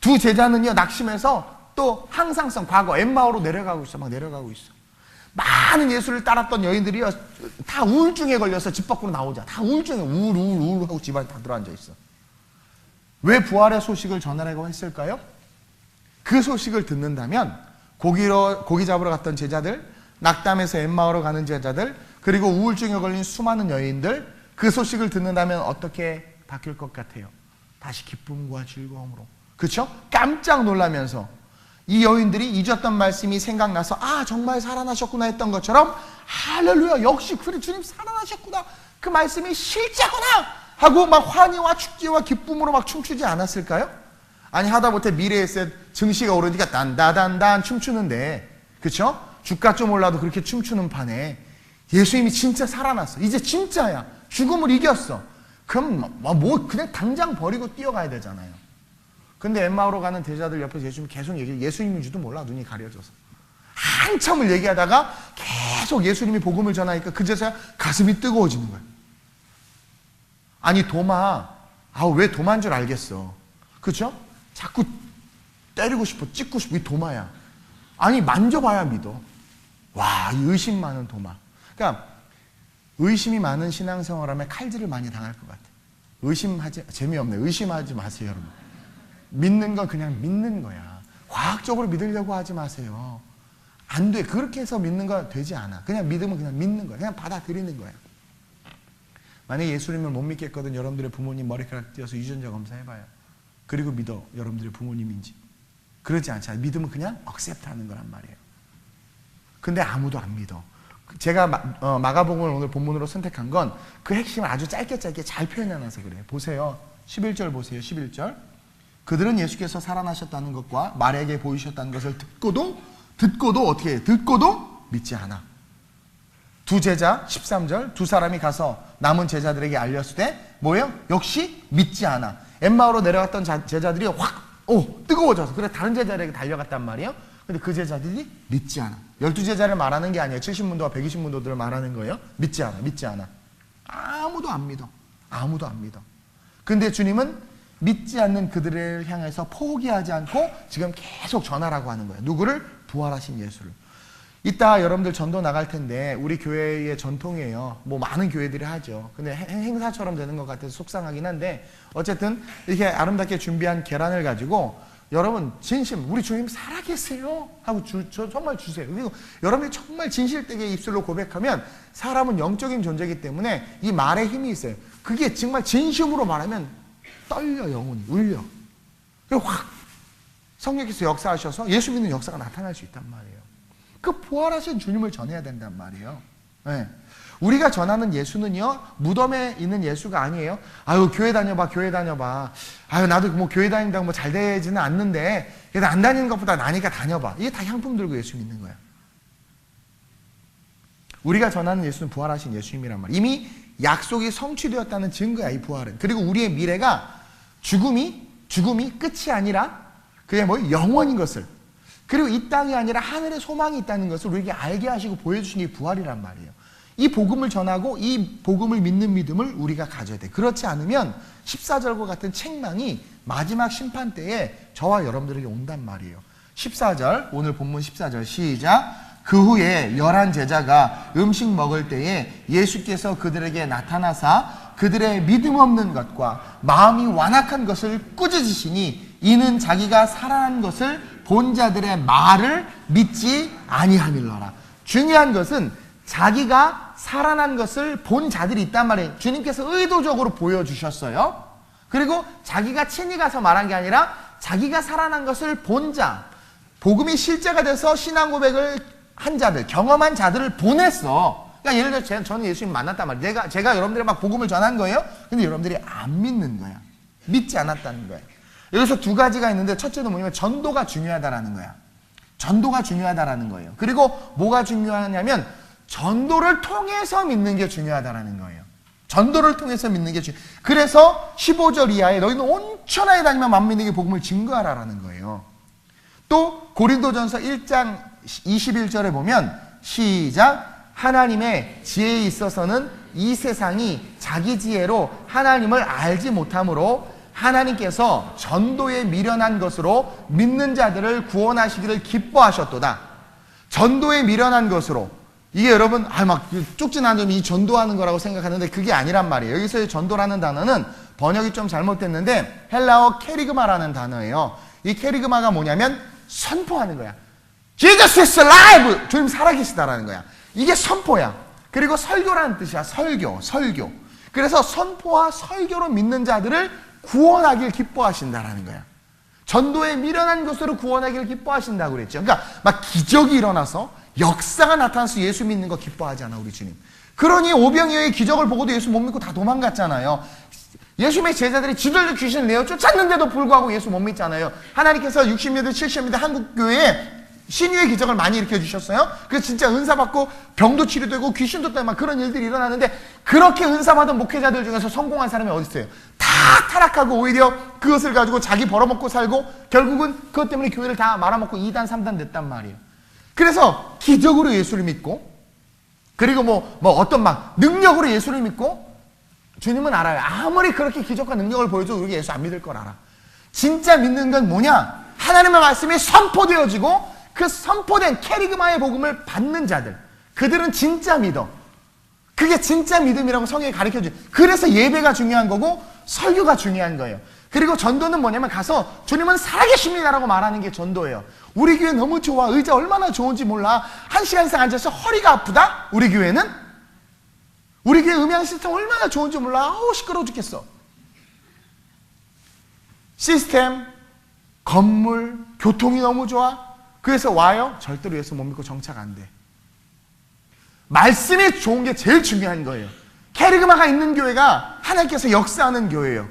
A: 두 제자는요, 낙심해서 또 항상성, 과거 엠마오로 내려가고 있어. 막 내려가고 있어. 많은 예수를 따랐던 여인들이요, 다 우울증에 걸려서 집 밖으로 나오자. 다 우울증에 우울 하고 집안에 다 들어앉아 있어. 왜 부활의 소식을 전하라고 했을까요? 그 소식을 듣는다면 고기 잡으러 갔던 제자들, 낙담해서 엠마오로 가는 제자들, 그리고 우울증에 걸린 수많은 여인들, 그 소식을 듣는다면 어떻게 바뀔 것 같아요? 다시 기쁨과 즐거움으로. 그렇죠? 깜짝 놀라면서 이 여인들이 잊었던 말씀이 생각나서 아, 정말 살아나셨구나 했던 것처럼 할렐루야, 역시 그래, 주님 살아나셨구나, 그 말씀이 실제구나 하고 막 환희와 축제와 기쁨으로 막 춤추지 않았을까요? 아니, 하다못해 미래에셋 증시가 오르니까 단다단단 춤추는데, 그쵸? 주가 좀 올라도 그렇게 춤추는 판에 예수님이 진짜 살아났어. 이제 진짜야. 죽음을 이겼어. 그럼 뭐 그냥 당장 버리고 뛰어가야 되잖아요. 근데 엠마오로 가는 제자들 옆에서 예수님이 계속 얘기해. 예수님인지도 몰라, 눈이 가려져서. 한참을 얘기하다가 계속 예수님이 복음을 전하니까 그제서야 가슴이 뜨거워지는 거야. 아니, 도마, 왜 도마인 줄 알겠어. 그쵸? 자꾸 때리고 싶어, 찍고 싶어. 이 도마야. 아니, 만져봐야 믿어. 와, 이 의심 많은 도마. 그러니까 의심이 많은 신앙생활하면 칼질을 많이 당할 것 같아. 재미없네. 의심하지 마세요, 여러분. 믿는 건 그냥 믿는 거야. 과학적으로 믿으려고 하지 마세요. 안 돼. 그렇게 해서 믿는 거 되지 않아. 그냥 믿으면 그냥 믿는 거야. 그냥 받아들이는 거야. 만약에 예수님을 못 믿겠거든, 여러분들의 부모님 머리카락 띄어서 유전자 검사해봐요. 그리고 믿어, 여러분들의 부모님인지. 그러지 않잖아요. 믿으면 그냥 억셉트하는 거란 말이에요. 근데 아무도 안 믿어. 제가 마가복음을 오늘 본문으로 선택한 건 그 핵심을 아주 짧게 잘 표현해놔서 그래요. 보세요. 11절 보세요. 11절. 그들은 예수께서 살아나셨다는 것과 마리아에게 보이셨다는 것을 듣고도 어떻게 해요? 듣고도 믿지 않아. 두 제자, 13절, 두 사람이 가서 남은 제자들에게 알렸을 때 뭐예요? 역시 믿지 않아. 엠마오로 내려갔던 제자들이 뜨거워져서 그래 다른 제자들에게 달려갔단 말이에요. 근데 그 제자들이 믿지 않아. 12제자를 말하는 게 아니에요. 70문도와 120문도들을 말하는 거예요. 믿지 않아. 아무도 안 믿어. 근데 주님은 믿지 않는 그들을 향해서 포기하지 않고 지금 계속 전하라고 하는 거예요. 누구를? 부활하신 예수를. 이따 여러분들 전도 나갈 텐데 우리 교회의 전통이에요. 뭐 많은 교회들이 하죠. 근데 행사처럼 되는 것 같아서 속상하긴 한데 어쨌든 이렇게 아름답게 준비한 계란을 가지고 여러분 진심 우리 주님 살아계세요 하고 정말 주세요. 그리고 여러분이 정말 진실되게 입술로 고백하면 사람은 영적인 존재이기 때문에 이 말에 힘이 있어요. 그게 정말 진심으로 말하면 떨려, 영혼이 울려. 그리고 확 성령께서 역사하셔서 예수 믿는 역사가 나타날 수 있단 말이에요. 그 부활하신 주님을 전해야 된단 말이에요. 네. 우리가 전하는 예수는요, 무덤에 있는 예수가 아니에요. 아유, 교회 다녀봐. 아유, 나도 뭐 교회 다닌다고 뭐 잘 되지는 않는데, 그래도 안 다니는 것보다 나니까 다녀봐. 이게 다 향품 들고 예수 믿는 거야. 우리가 전하는 예수는 부활하신 예수님이란 말이에요. 이미 약속이 성취되었다는 증거야, 이 부활은. 그리고 우리의 미래가 죽음이 끝이 아니라, 그게 뭐 영원인 것을. 그리고 이 땅이 아니라 하늘에 소망이 있다는 것을 우리에게 알게 하시고 보여주신 게 부활이란 말이에요. 이 복음을 전하고 이 복음을 믿는 믿음을 우리가 가져야 돼. 그렇지 않으면 14절과 같은 책망이 마지막 심판 때에 저와 여러분들에게 온단 말이에요. 14절, 오늘 본문 14절 시작. 그 후에 11 제자가 음식 먹을 때에 예수께서 그들에게 나타나사 그들의 믿음 없는 것과 마음이 완악한 것을 꾸짖으시니 이는 자기가 살아난 것을 본 자들의 말을 믿지 아니함일러라. 중요한 것은 자기가 살아난 것을 본 자들이 있단 말이에요. 주님께서 의도적으로 보여주셨어요. 그리고 자기가 친히 가서 말한 게 아니라 자기가 살아난 것을 본 자, 복음이 실제가 돼서 신앙 고백을 한 자들, 경험한 자들을 보냈어. 그러니까 예를 들어 저는 예수님 만났단 말이에요. 제가 여러분들이 막 복음을 전한 거예요. 근데 여러분들이 안 믿는 거야. 믿지 않았다는 거야. 여기서 두 가지가 있는데 첫째는 뭐냐면 전도가 중요하다라는 거야. 전도가 중요하다라는 거예요. 그리고 뭐가 중요하냐면 전도를 통해서 믿는 게 중요하다라는 거예요. 전도를 통해서 믿는 게 중요해요. 그래서 15절 이하에 너희는 온 천하에 다니며 만민에게 복음을 증거하라라는 거예요. 또 고린도전서 1장 21절에 보면 시작, 하나님의 지혜에 있어서는 이 세상이 자기 지혜로 하나님을 알지 못하므로 하나님께서 전도에 미련한 것으로 믿는 자들을 구원하시기를 기뻐하셨도다. 전도에 미련한 것으로, 이게 여러분 막 쪽지난 점이 이 전도하는 거라고 생각하는데 그게 아니란 말이에요. 여기서의 전도라는 단어는 번역이 좀 잘못됐는데 헬라어 케리그마라는 단어예요. 이 케리그마가 뭐냐면 선포하는 거야. Jesus is alive! 주님 살아계시다라는 거야. 이게 선포야. 그리고 설교라는 뜻이야. 설교. 그래서 선포와 설교로 믿는 자들을 구원하길 기뻐하신다라는 거야. 전도에 미련한 것으로 구원하기를 기뻐하신다고 그랬죠. 그러니까 막 기적이 일어나서 역사가 나타나서 예수 믿는 거 기뻐하지 않아, 우리 주님. 그러니 오병이어의 기적을 보고도 예수 못 믿고 다 도망갔잖아요. 예수님의 제자들이 지들도 귀신을 내어 쫓았는데도 불구하고 예수 못 믿잖아요. 하나님께서 60년대, 70년대 한국교회에 신유의 기적을 많이 일으켜주셨어요. 그래서 진짜 은사받고 병도 치료되고 귀신도 때문에 그런 일들이 일어나는데 그렇게 은사받은 목회자들 중에서 성공한 사람이 어디 있어요? 다 타락하고 오히려 그것을 가지고 자기 벌어먹고 살고 결국은 그것 때문에 교회를 다 말아먹고 2단, 3단 냈단 말이에요. 그래서 기적으로 예수를 믿고 그리고 뭐 어떤 막 능력으로 예수를 믿고 주님은 알아요. 아무리 그렇게 기적과 능력을 보여줘도 우리가 예수 안 믿을 걸 알아. 진짜 믿는 건 뭐냐? 하나님의 말씀이 선포되어지고 그 선포된 케리그마의 복음을 받는 자들, 그들은 진짜 믿어. 그게 진짜 믿음이라고 성경이 가르쳐줘요. 그래서 예배가 중요한 거고 설교가 중요한 거예요. 그리고 전도는 뭐냐면 가서 주님은 살아계십니다라고 말하는 게 전도예요. 우리 교회 너무 좋아. 의자 얼마나 좋은지 몰라. 1시간 이상 앉아서 허리가 아프다? 우리 교회는? 우리 교회 음향 시스템 얼마나 좋은지 몰라. 아우 시끄러워 죽겠어. 시스템, 건물, 교통이 너무 좋아. 그래서 와요? 절대로 예수 못 믿고 정착 안 돼. 말씀이 좋은 게 제일 중요한 거예요. 케리그마가 있는 교회가 하나님께서 역사하는 교회예요.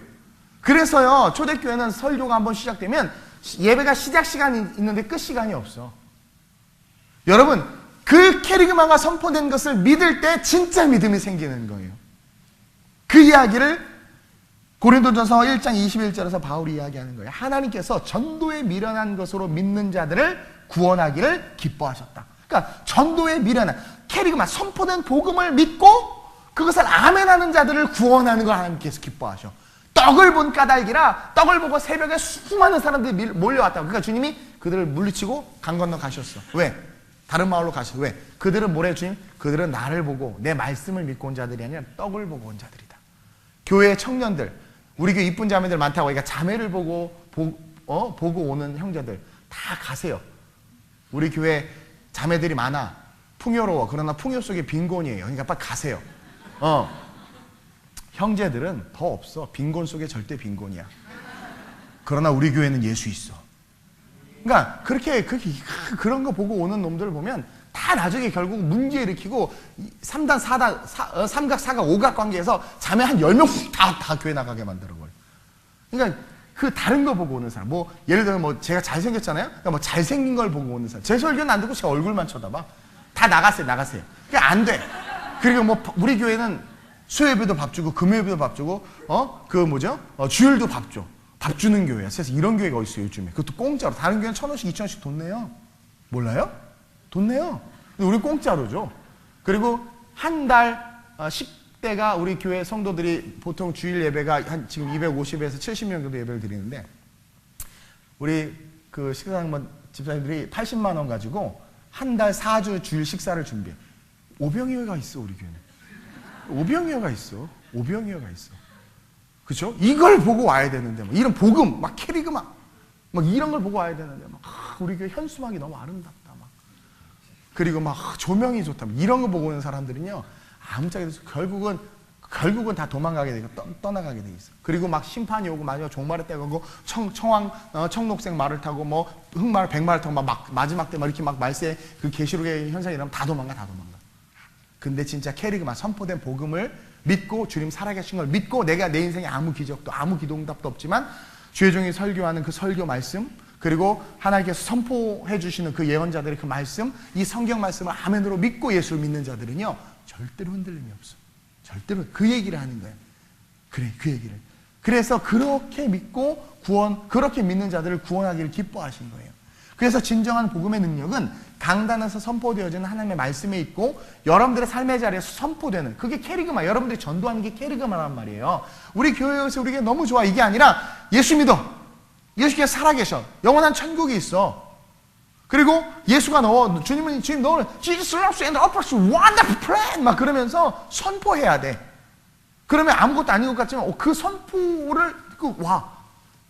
A: 그래서요, 초대교회는 설교가 한번 시작되면 예배가 시작 시간이 있는데 끝 시간이 없어. 여러분, 그 케리그마가 선포된 것을 믿을 때 진짜 믿음이 생기는 거예요. 그 이야기를 고린도전서 1장 21절에서 바울이 이야기하는 거예요. 하나님께서 전도에 미련한 것으로 믿는 자들을 구원하기를 기뻐하셨다. 그러니까 전도에 미련한 케리그마, 선포된 복음을 믿고 그것을 아멘하는 자들을 구원하는 걸 하나님께서 기뻐하셔. 떡을 본 까닭이라 떡을 보고 새벽에 수많은 사람들이 몰려왔다고. 그러니까 주님이 그들을 물리치고 강 건너 가셨어. 왜? 다른 마을로 가셨어. 왜? 그들은 뭐래 주님? 그들은 나를 보고 내 말씀을 믿고 온 자들이 아니라 떡을 보고 온 자들이다. 교회의 청년들, 우리 교회 이쁜 자매들 많다고. 그러니까 자매를 보고 오는 형제들 다 가세요. 우리 교회 자매들이 많아. 풍요로워. 그러나 풍요 속에 빈곤이에요. 그러니까 빨리 가세요. 형제들은 더 없어. 빈곤 속에 절대 빈곤이야. 그러나 우리 교회는 예수 있어. 그러니까 그렇게 그런 거 보고 오는 놈들을 보면 다 나중에 결국 문제 일으키고 3단, 4단, 삼각, 사각, 오각 관계에서 자매 한 10명 다 교회 나가게 만들어버려. 그러니까 그 다른 거 보고 오는 사람. 뭐 예를 들어 뭐 제가 잘생겼잖아요. 그러니까 뭐 잘생긴 걸 보고 오는 사람. 제 설교는 안 듣고 제 얼굴만 쳐다봐. 다 나가세요. 그게 안 돼. 그리고 뭐 우리 교회는 수요예배도 밥 주고 금요예배도 밥 주고 주일도 밥 줘. 밥 주는 교회야. 그래서 이런 교회가 어디 있어요 요즘에. 그것도 공짜로. 다른 교회는 1,000원씩 2,000원씩 돈 내요. 몰라요? 돈 내요. 근데 우리 공짜로 줘. 그리고 한 달 10대가 우리 교회 성도들이 보통 주일 예배가 한 지금 250에서 70명 정도 예배를 드리는데 우리 그 식사장 집사님들이 80만 원 가지고 한 달 4주 주일 식사를 준비해. 오병이어가 있어 우리 교회는. 오병이어가 있어. 그렇죠? 이걸 보고 와야 되는데 뭐 이런 복음 막 케리그마 막 이런 걸 보고 와야 되는데 막 우리 교회 현수막이 너무 아름답다 막 그리고 막 조명이 좋다 이런 거 보고 오는 사람들은요 아무짝에도 결국은 결국은 다 도망가게 되고 떠나가게 돼 있어. 그리고 막 심판이 오고 마지막 종말의 때가 오고 청록색 말을 타고 뭐 흑말 백말을 타고 막 마지막 때 막 이렇게 막 말세 그 계시록의 현상이 일어나면 다 도망가. 근데 진짜 캐리그마 선포된 복음을 믿고 주님 살아계신 걸 믿고 내가 내 인생에 아무 기적도 아무 기도응답도 없지만 주의 종이 설교하는 그 설교 말씀, 그리고 하나님께서 선포해 주시는 그 예언자들의 그 말씀, 이 성경 말씀을 아멘으로 믿고 예수를 믿는 자들은요 절대로 흔들림이 없어. 절대로 그 얘기를 하는 거예요. 그래, 그 얘기를. 그래서 그렇게 믿고 그렇게 믿는 자들을 구원하기를 기뻐하신 거예요. 그래서 진정한 복음의 능력은 강단에서 선포되어지는 하나님의 말씀에 있고 여러분들의 삶의 자리에서 선포되는, 그게 캐리그마, 여러분들이 전도하는 게 캐리그마란 말이에요. 우리 교회에서 우리에게 너무 좋아 이게 아니라 예수 믿어, 예수께서 살아계셔, 영원한 천국이 있어. 그리고 예수가 주님 너를 Jesus loves you and offers you wonderful plan 막 그러면서 선포해야 돼. 그러면 아무것도 아닌 것 같지만 그 선포를 와,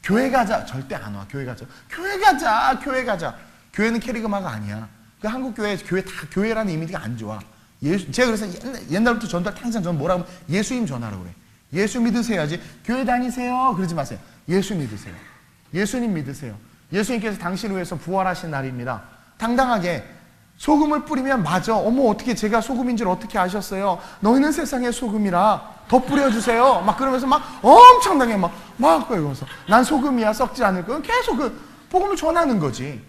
A: 교회 가자. 절대 안 와. 교회 가자. 교회는 캐리그마가 아니야. 그 한국 교회 다 교회라는 이미지가 안 좋아. 제가 그래서 옛날부터 전도할 때 항상 저는 뭐라고 하면 예수님 전하라고 그래. 예수 믿으세요지. 교회 다니세요 그러지 마세요. 예수 믿으세요. 예수님 믿으세요. 예수님께서 당신을 위해서 부활하신 날입니다. 당당하게 소금을 뿌리면 맞아. 어머 어떻게 제가 소금인 줄 어떻게 아셨어요? 너희는 세상의 소금이라 더 뿌려주세요. 막 그러면서 막 엄청나게 막 그러면서 난 소금이야 썩지 않을 거야. 계속 그 복음을 전하는 거지.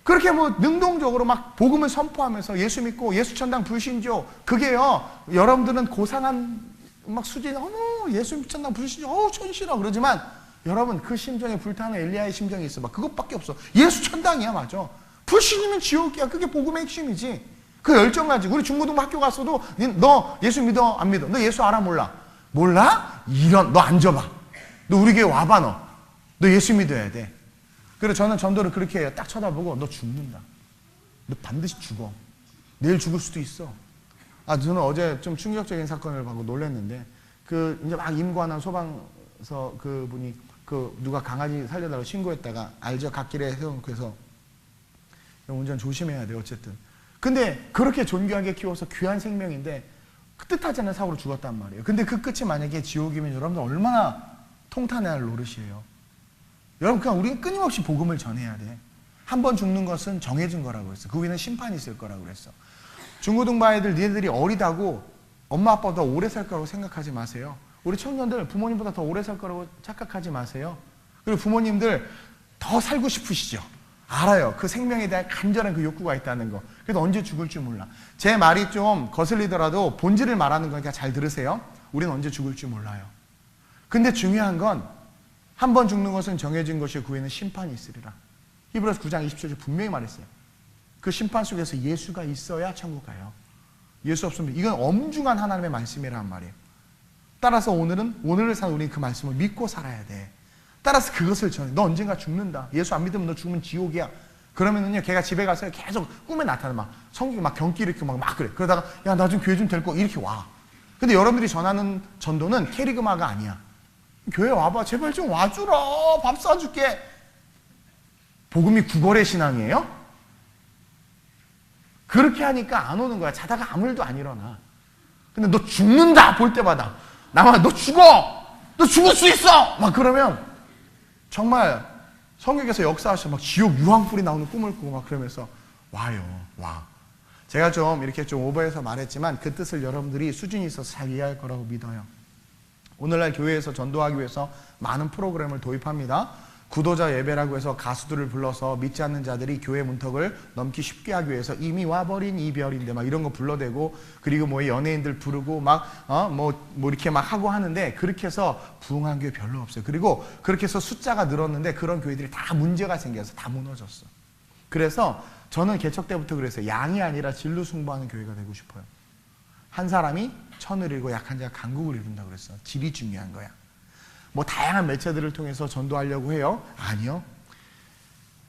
A: 그렇게 뭐 능동적으로 막 복음을 선포하면서 예수 믿고 예수 천당 불신조, 그게요 여러분들은 고상한 막 수준 어머 예수 천당 불신조 천시라 그러지만 여러분 그 심정에 불타는 엘리야의 심정이 있어. 막 그것밖에 없어. 예수 천당이야. 맞아. 불신이면 지옥이야. 그게 복음의 핵심이지. 그 열정 가지고 우리 중고등부 학교 갔어도 너 예수 믿어 안 믿어? 너 예수 알아 몰라? 몰라? 너 앉아봐. 너 우리 교회 와봐. 너 예수 믿어야 돼. 그래서 저는 전도를 그렇게 해요. 딱 쳐다보고 너 죽는다. 너 반드시 죽어. 내일 죽을 수도 있어. 저는 어제 좀 충격적인 사건을 보고 놀랐는데 이제 막 임관한 소방서 그분이 누가 강아지 살려달라고 신고했다가 알죠? 갓길에 세워놓고 해서 운전 조심해야 돼 어쨌든. 근데 그렇게 존귀하게 키워서 귀한 생명인데 뜻하지 않은 사고로 죽었단 말이에요. 근데 그 끝이 만약에 지옥이면 여러분들 얼마나 통탄해야 할 노릇이에요. 여러분 그냥 우리는 끊임없이 복음을 전해야 돼. 한 번 죽는 것은 정해진 거라고 그랬어. 그 위에는 심판이 있을 거라고 그랬어. 중고등부 아이들 니네들이 어리다고 엄마 아빠보다 오래 살 거라고 생각하지 마세요. 우리 청년들 부모님보다 더 오래 살 거라고 착각하지 마세요. 그리고 부모님들 더 살고 싶으시죠. 알아요. 그 생명에 대한 간절한 그 욕구가 있다는 거. 그래도 언제 죽을지 몰라. 제 말이 좀 거슬리더라도 본질을 말하는 거니까 잘 들으세요. 우리는 언제 죽을지 몰라요. 근데 중요한 건 한 번 죽는 것은 정해진 것이고 그 후에는 심판이 있으리라. 히브리서 9장 20절에 분명히 말했어요. 그 심판 속에서 예수가 있어야 천국 가요. 예수 없으면 이건 엄중한 하나님의 말씀이란 말이에요. 따라서 오늘을 사는 우리는 그 말씀을 믿고 살아야 돼. 따라서 그것을 전해. 너 언젠가 죽는다. 예수 안 믿으면 너 죽으면 지옥이야. 그러면은요, 걔가 집에 가서 계속 꿈에 나타나 막 성경에 막 경기 일으키고 막 그래. 그러다가 야, 나 좀 교회 좀 데리고 이렇게 와. 근데 여러분들이 전하는 전도는 캐리그마가 아니야. 교회 와봐. 제발 좀 와주라. 밥 사줄게. 복음이 구걸의 신앙이에요? 그렇게 하니까 안 오는 거야. 자다가 아무 일도 안 일어나. 근데 너 죽는다 볼 때마다 나만 너 죽어! 너 죽을 수 있어! 막 그러면 정말 성경에서 역사하셔 막 지옥 유황불이 나오는 꿈을 꾸고 막 그러면서 와요. 와. 제가 좀 이렇게 좀 오버해서 말했지만 그 뜻을 여러분들이 수준이 있어서 잘 이해할 거라고 믿어요. 오늘날 교회에서 전도하기 위해서 많은 프로그램을 도입합니다. 구도자 예배라고 해서 가수들을 불러서 믿지 않는 자들이 교회 문턱을 넘기 쉽게 하기 위해서 이미 와버린 이별인데 막 이런 거 불러대고, 그리고 뭐 연예인들 부르고 막 뭐 이렇게 막 하고 하는데, 그렇게 해서 부흥한 교회 별로 없어요. 그리고 그렇게 해서 숫자가 늘었는데 그런 교회들이 다 문제가 생겨서 다 무너졌어. 그래서 저는 개척 때부터 그랬어요. 양이 아니라 진로 승부하는 교회가 되고 싶어요. 한 사람이 천을 이루고 약한 자가 강국을 이룬다고 그랬어. 질이 중요한 거야. 뭐 다양한 매체들을 통해서 전도하려고 해요? 아니요.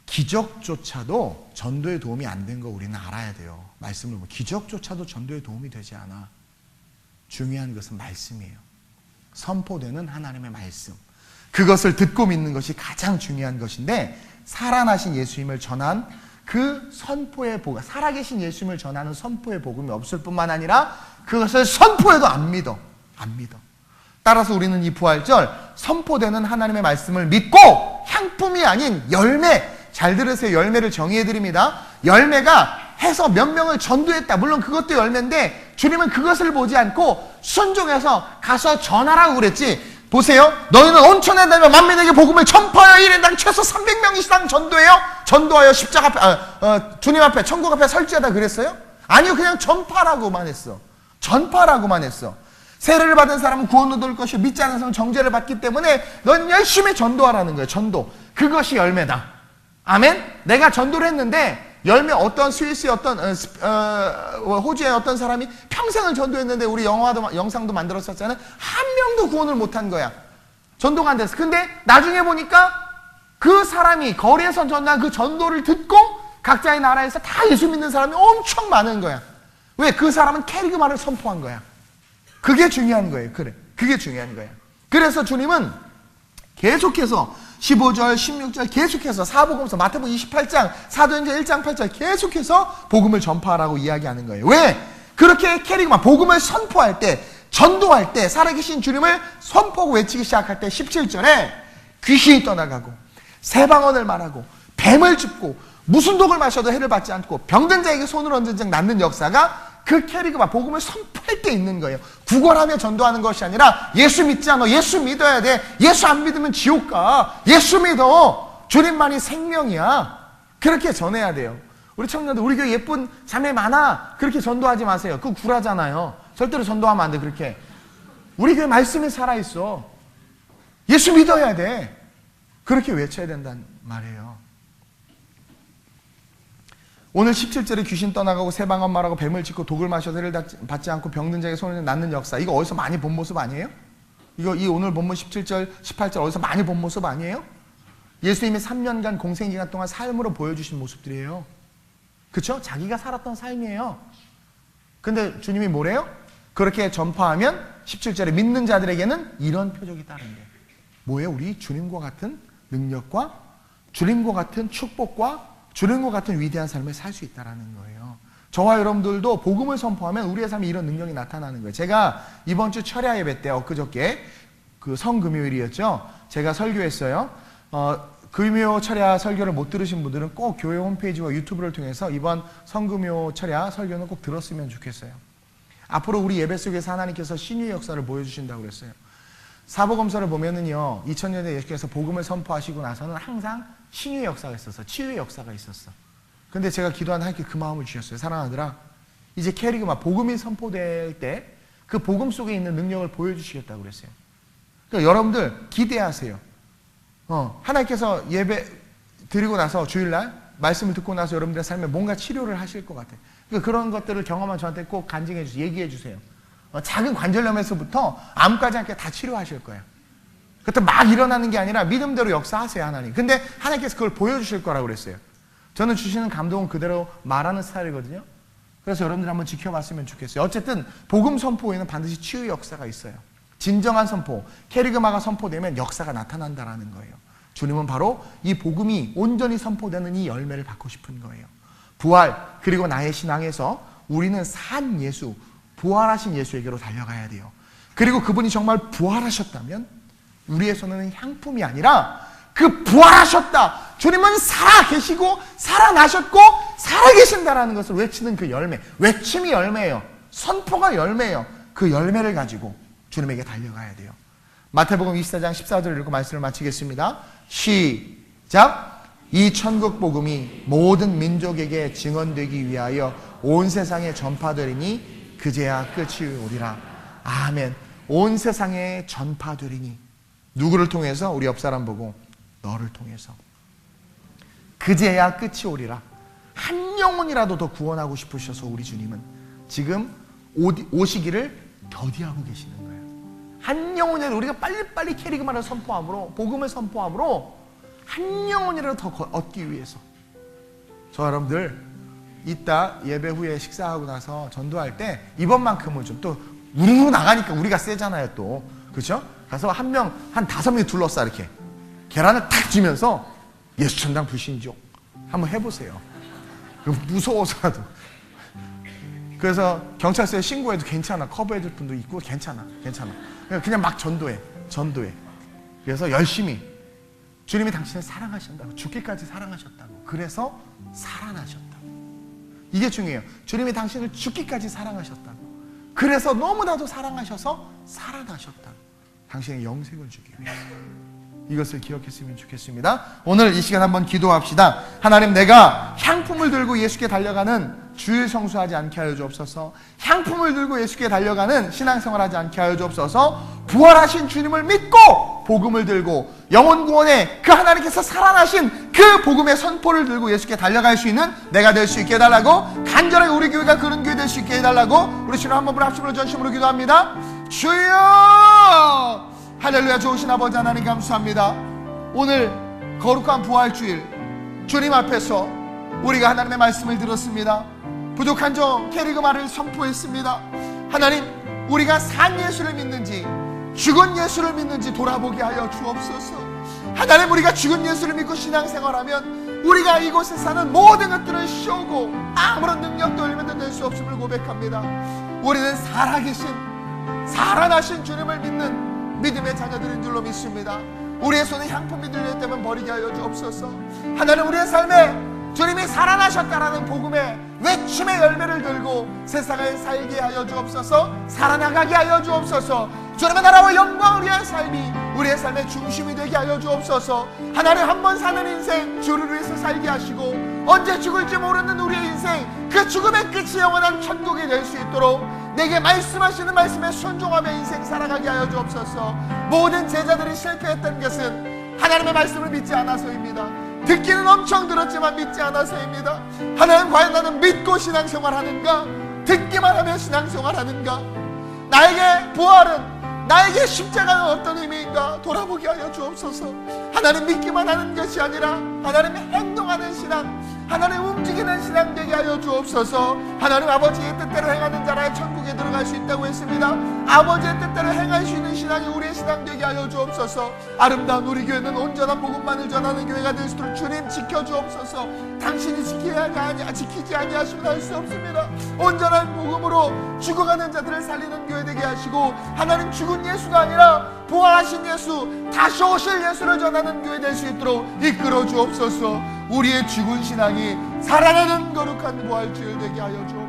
A: 기적조차도 전도에 도움이 안 된 거 우리는 알아야 돼요. 말씀을 보면 기적조차도 전도에 도움이 되지 않아. 중요한 것은 말씀이에요. 선포되는 하나님의 말씀. 그것을 듣고 믿는 것이 가장 중요한 것인데, 살아나신 예수님을 전한 그 선포의 복음, 살아계신 예수님을 전하는 선포의 복음이 없을 뿐만 아니라 그것을 선포해도 안 믿어. 안 믿어. 따라서 우리는 이 부활절 선포되는 하나님의 말씀을 믿고 향품이 아닌 열매, 잘 들으세요. 열매를 정의해드립니다. 열매가 해서 몇 명을 전도했다. 물론 그것도 열매인데 주님은 그것을 보지 않고 순종해서 가서 전하라고 그랬지. 보세요. 너희는 온천에 다니며 만민에게 복음을 전파하여 1인당 최소 300명 이상 전도하여 십자가 앞에, 주님 앞에, 천국 앞에 설지하다 그랬어요? 아니요. 그냥 전파라고만 했어. 전파라고만 했어. 세례를 받은 사람은 구원을 얻을 것이요 믿지 않는 사람은 정죄를 받기 때문에 넌 열심히 전도하라는 거예요. 전도. 그것이 열매다. 아멘? 내가 전도를 했는데 열매 어떤 스위스의 어떤 호주의 어떤 사람이 평생을 전도했는데 우리 영상도 만들었었잖아요. 한 명도 구원을 못한 거야. 전도가 안 됐어. 근데 나중에 보니까 그 사람이 거리에서 전도한 그 전도를 듣고 각자의 나라에서 다 예수 믿는 사람이 엄청 많은 거야. 왜? 그 사람은 캐리그마를 선포한 거야. 그게 중요한 거예요. 그래. 그게 중요한 거예요. 그래서 주님은 계속해서 15절, 16절 계속해서 사복음서, 마태복음 28장, 사도행전 1장 8절 계속해서 복음을 전파하라고 이야기하는 거예요. 왜? 그렇게 캐리그마, 복음을 선포할 때, 전도할 때, 살아계신 주님을 선포하고 외치기 시작할 때 17절에 귀신이 떠나가고 새 방언을 말하고 뱀을 짚고 무슨 독을 마셔도 해를 받지 않고 병든 자에게 손을 얹은 즉 낫는 역사가 그 캐리그마 복음을 선포할 때 있는 거예요. 구걸하며 전도하는 것이 아니라 예수 믿지 않아. 예수 믿어야 돼. 예수 안 믿으면 지옥 가. 예수 믿어. 주님만이 생명이야. 그렇게 전해야 돼요. 우리 청년들, 우리 교회 예쁜 자매 많아. 그렇게 전도하지 마세요. 그거 구라잖아요. 절대로 전도하면 안 돼. 그렇게. 우리 교회 말씀이 살아있어. 예수 믿어야 돼. 그렇게 외쳐야 된다는 말이에요. 오늘 17절에 귀신 떠나가고 새방언 말하고 뱀을 짚고 독을 마셔서 해를 받지 않고 병든 자에게 손을 낫는 역사. 이거 어디서 많이 본 모습 아니에요? 이 오늘 본문 17절, 18절 어디서 많이 본 모습 아니에요? 예수님이 3년간 공생기간 동안 삶으로 보여주신 모습들이에요. 그렇죠? 자기가 살았던 삶이에요. 근데 주님이 뭐래요? 그렇게 전파하면 17절에 믿는 자들에게는 이런 표적이 따른대. 뭐예요? 우리 주님과 같은 능력과 주님과 같은 축복과 주님과 같은 위대한 삶을 살 수 있다는 거예요. 저와 여러분들도 복음을 선포하면 우리의 삶에 이런 능력이 나타나는 거예요. 제가 이번 주 철야 예배 때 엊그저께 그 성금요일이었죠. 제가 설교했어요. 금요 철야 설교를 못 들으신 분들은 꼭 교회 홈페이지와 유튜브를 통해서 이번 성금요 철야 설교는 꼭 들었으면 좋겠어요. 앞으로 우리 예배 속에서 하나님께서 신유의 역사를 보여주신다고 그랬어요. 사복음서를 보면은요, 2000년대 예수께서 복음을 선포하시고 나서는 항상 신유의 역사가 있었어. 치유의 역사가 있었어. 근데 제가 기도한 하나님께 그 마음을 주셨어요. 사랑하더라. 이제 캐리그마 복음이 선포될 때 그 복음 속에 있는 능력을 보여주시겠다고 그랬어요. 그러니까 여러분들 기대하세요. 하나님께서 예배 드리고 나서 주일날 말씀을 듣고 나서 여러분들의 삶에 뭔가 치료를 하실 것 같아요. 그러니까 그런 것들을 경험한 저한테 꼭 간증해 주세요. 얘기해 주세요. 작은 관절염에서부터 암까지 함께 다 치료하실 거예요. 그때 막 일어나는 게 아니라 믿음대로 역사하세요, 하나님. 근데 하나님께서 그걸 보여주실 거라고 그랬어요. 저는 주시는 감동은 그대로 말하는 스타일이거든요. 그래서 여러분들 한번 지켜봤으면 좋겠어요. 어쨌든 복음 선포에는 반드시 치유 역사가 있어요. 진정한 선포, 캐리그마가 선포되면 역사가 나타난다라는 거예요. 주님은 바로 이 복음이 온전히 선포되는 이 열매를 받고 싶은 거예요. 부활, 그리고 나의 신앙에서 우리는 산 예수, 부활하신 예수에게로 달려가야 돼요. 그리고 그분이 정말 부활하셨다면 우리의 손에는 향품이 아니라 그 부활하셨다, 주님은 살아계시고 살아나셨고 살아계신다라는 것을 외치는 그 열매, 외침이 열매예요. 선포가 열매예요. 그 열매를 가지고 주님에게 달려가야 돼요. 마태복음 24장 14절 읽고 말씀을 마치겠습니다. 시작. 이 천국 복음이 모든 민족에게 증언되기 위하여 온 세상에 전파되리니 그제야 끝이 오리라. 아멘. 온 세상에 전파되리니. 누구를 통해서? 우리 옆 사람 보고 너를 통해서. 그제야 끝이 오리라. 한 영혼이라도 더 구원하고 싶으셔서 우리 주님은 지금 오시기를 더디하고 계시는 거예요. 한 영혼이라도 우리가 빨리빨리 캐리그마를 선포함으로, 복음을 선포함으로 한 영혼이라도 더 얻기 위해서. 저 여러분들 이따 예배 후에 식사하고 나서 전도할 때 이번만큼은 좀 또 우르르 나가니까 우리가 세잖아요 또. 그렇죠? 가서 한 5명 둘러싸 이렇게 계란을 탁 쥐면서 예수 천당 불신족 한번 해보세요. 무서워서라도. 그래서 경찰서에 신고해도 괜찮아. 커버해줄 분도 있고 괜찮아. 그냥 막 전도해. 그래서 열심히 주님이 당신을 사랑하신다고, 죽기까지 사랑하셨다고, 그래서 살아나셨다고. 이게 중요해요. 주님이 당신을 죽기까지 사랑하셨다고, 그래서 너무나도 사랑하셔서 살아나셨다고. 당신의 영생을 주기 위해서. 이것을 기억했으면 좋겠습니다. 오늘 이 시간 한번 기도합시다. 하나님, 내가 향품을 들고 예수께 달려가는 주일 성수하지 않게 하여 주옵소서. 향품을 들고 예수께 달려가는 신앙생활하지 않게 하여 주옵소서. 부활하신 주님을 믿고 복음을 들고 영혼 구원의 그 하나님께서 살아나신 그 복음의 선포를 들고 예수께 달려갈 수 있는 내가 될 수 있게 해달라고, 간절하게 우리 교회가 그런 교회 될 수 있게 해달라고 우리 주님 한번 합심으로 전심으로 기도합니다. 주여! 할렐루야. 좋으신 아버지 하나님 감사합니다. 오늘 거룩한 부활주일 주님 앞에서 우리가 하나님의 말씀을 들었습니다. 부족한 종 캐리그마를 선포했습니다. 하나님, 우리가 산 예수를 믿는지 죽은 예수를 믿는지 돌아보게 하여 주옵소서. 하나님, 우리가 죽은 예수를 믿고 신앙생활하면 우리가 이곳에 사는 모든 것들을 쉬우고 아무런 능력도 얼마나 될 수 없음을 고백합니다. 우리는 살아계신 살아나신 주님을 믿는 믿음의 자녀들인 줄로 믿습니다. 우리의 손에 향품이 들렸다면 버리게 하여 주옵소서. 하나님, 우리의 삶에 주님이 살아나셨다라는 복음의 외침의 열매를 들고 세상을 살게 하여 주옵소서. 살아나가게 하여 주옵소서. 주님의 나라와 영광을 위한 삶이 우리의 삶의 중심이 되게 하여 주옵소서. 하나님, 한 번 사는 인생 주를 위해서 살게 하시고 언제 죽을지 모르는 우리의 인생, 그 죽음의 끝이 영원한 천국이 될 수 있도록 내게 말씀하시는 말씀에 순종하며 인생 살아가게 하여 주옵소서. 모든 제자들이 실패했던 것은 하나님의 말씀을 믿지 않아서입니다. 듣기는 엄청 들었지만 믿지 않아서입니다. 하나님, 과연 나는 믿고 신앙생활하는가? 듣기만 하며 신앙생활하는가? 나에게 부활은, 나에게 십자가는 어떤 의미인가 돌아보게 하여 주옵소서. 하나님, 믿기만 하는 것이 아니라 하나님의 행동하는 신앙, 하나님 움직이는 신앙 되게 하여 주옵소서. 하나님, 아버지의 뜻대로 행하는 자라야 천국에 들어갈 수 있다고 했습니다. 아버지의 뜻대로 행할 수 있는 신앙이 우리의 신앙 되게 하여 주옵소서. 아름다운 우리 교회는 온전한 복음만을 전하는 교회가 될 수 있도록 주님 지켜주옵소서. 당신이 지키지 아니하시면 할 수 없습니다. 온전한 복음으로 죽어가는 자들을 살리는 교회 되게 하시고, 하나님, 죽은 예수가 아니라 부활하신 예수, 다시 오실 예수를 전하는 교회 될 수 있도록 이끌어 주옵소서. 우리의 죽은 신앙이 살아나는 거룩한 부활주일 되게 하여 주옵소서.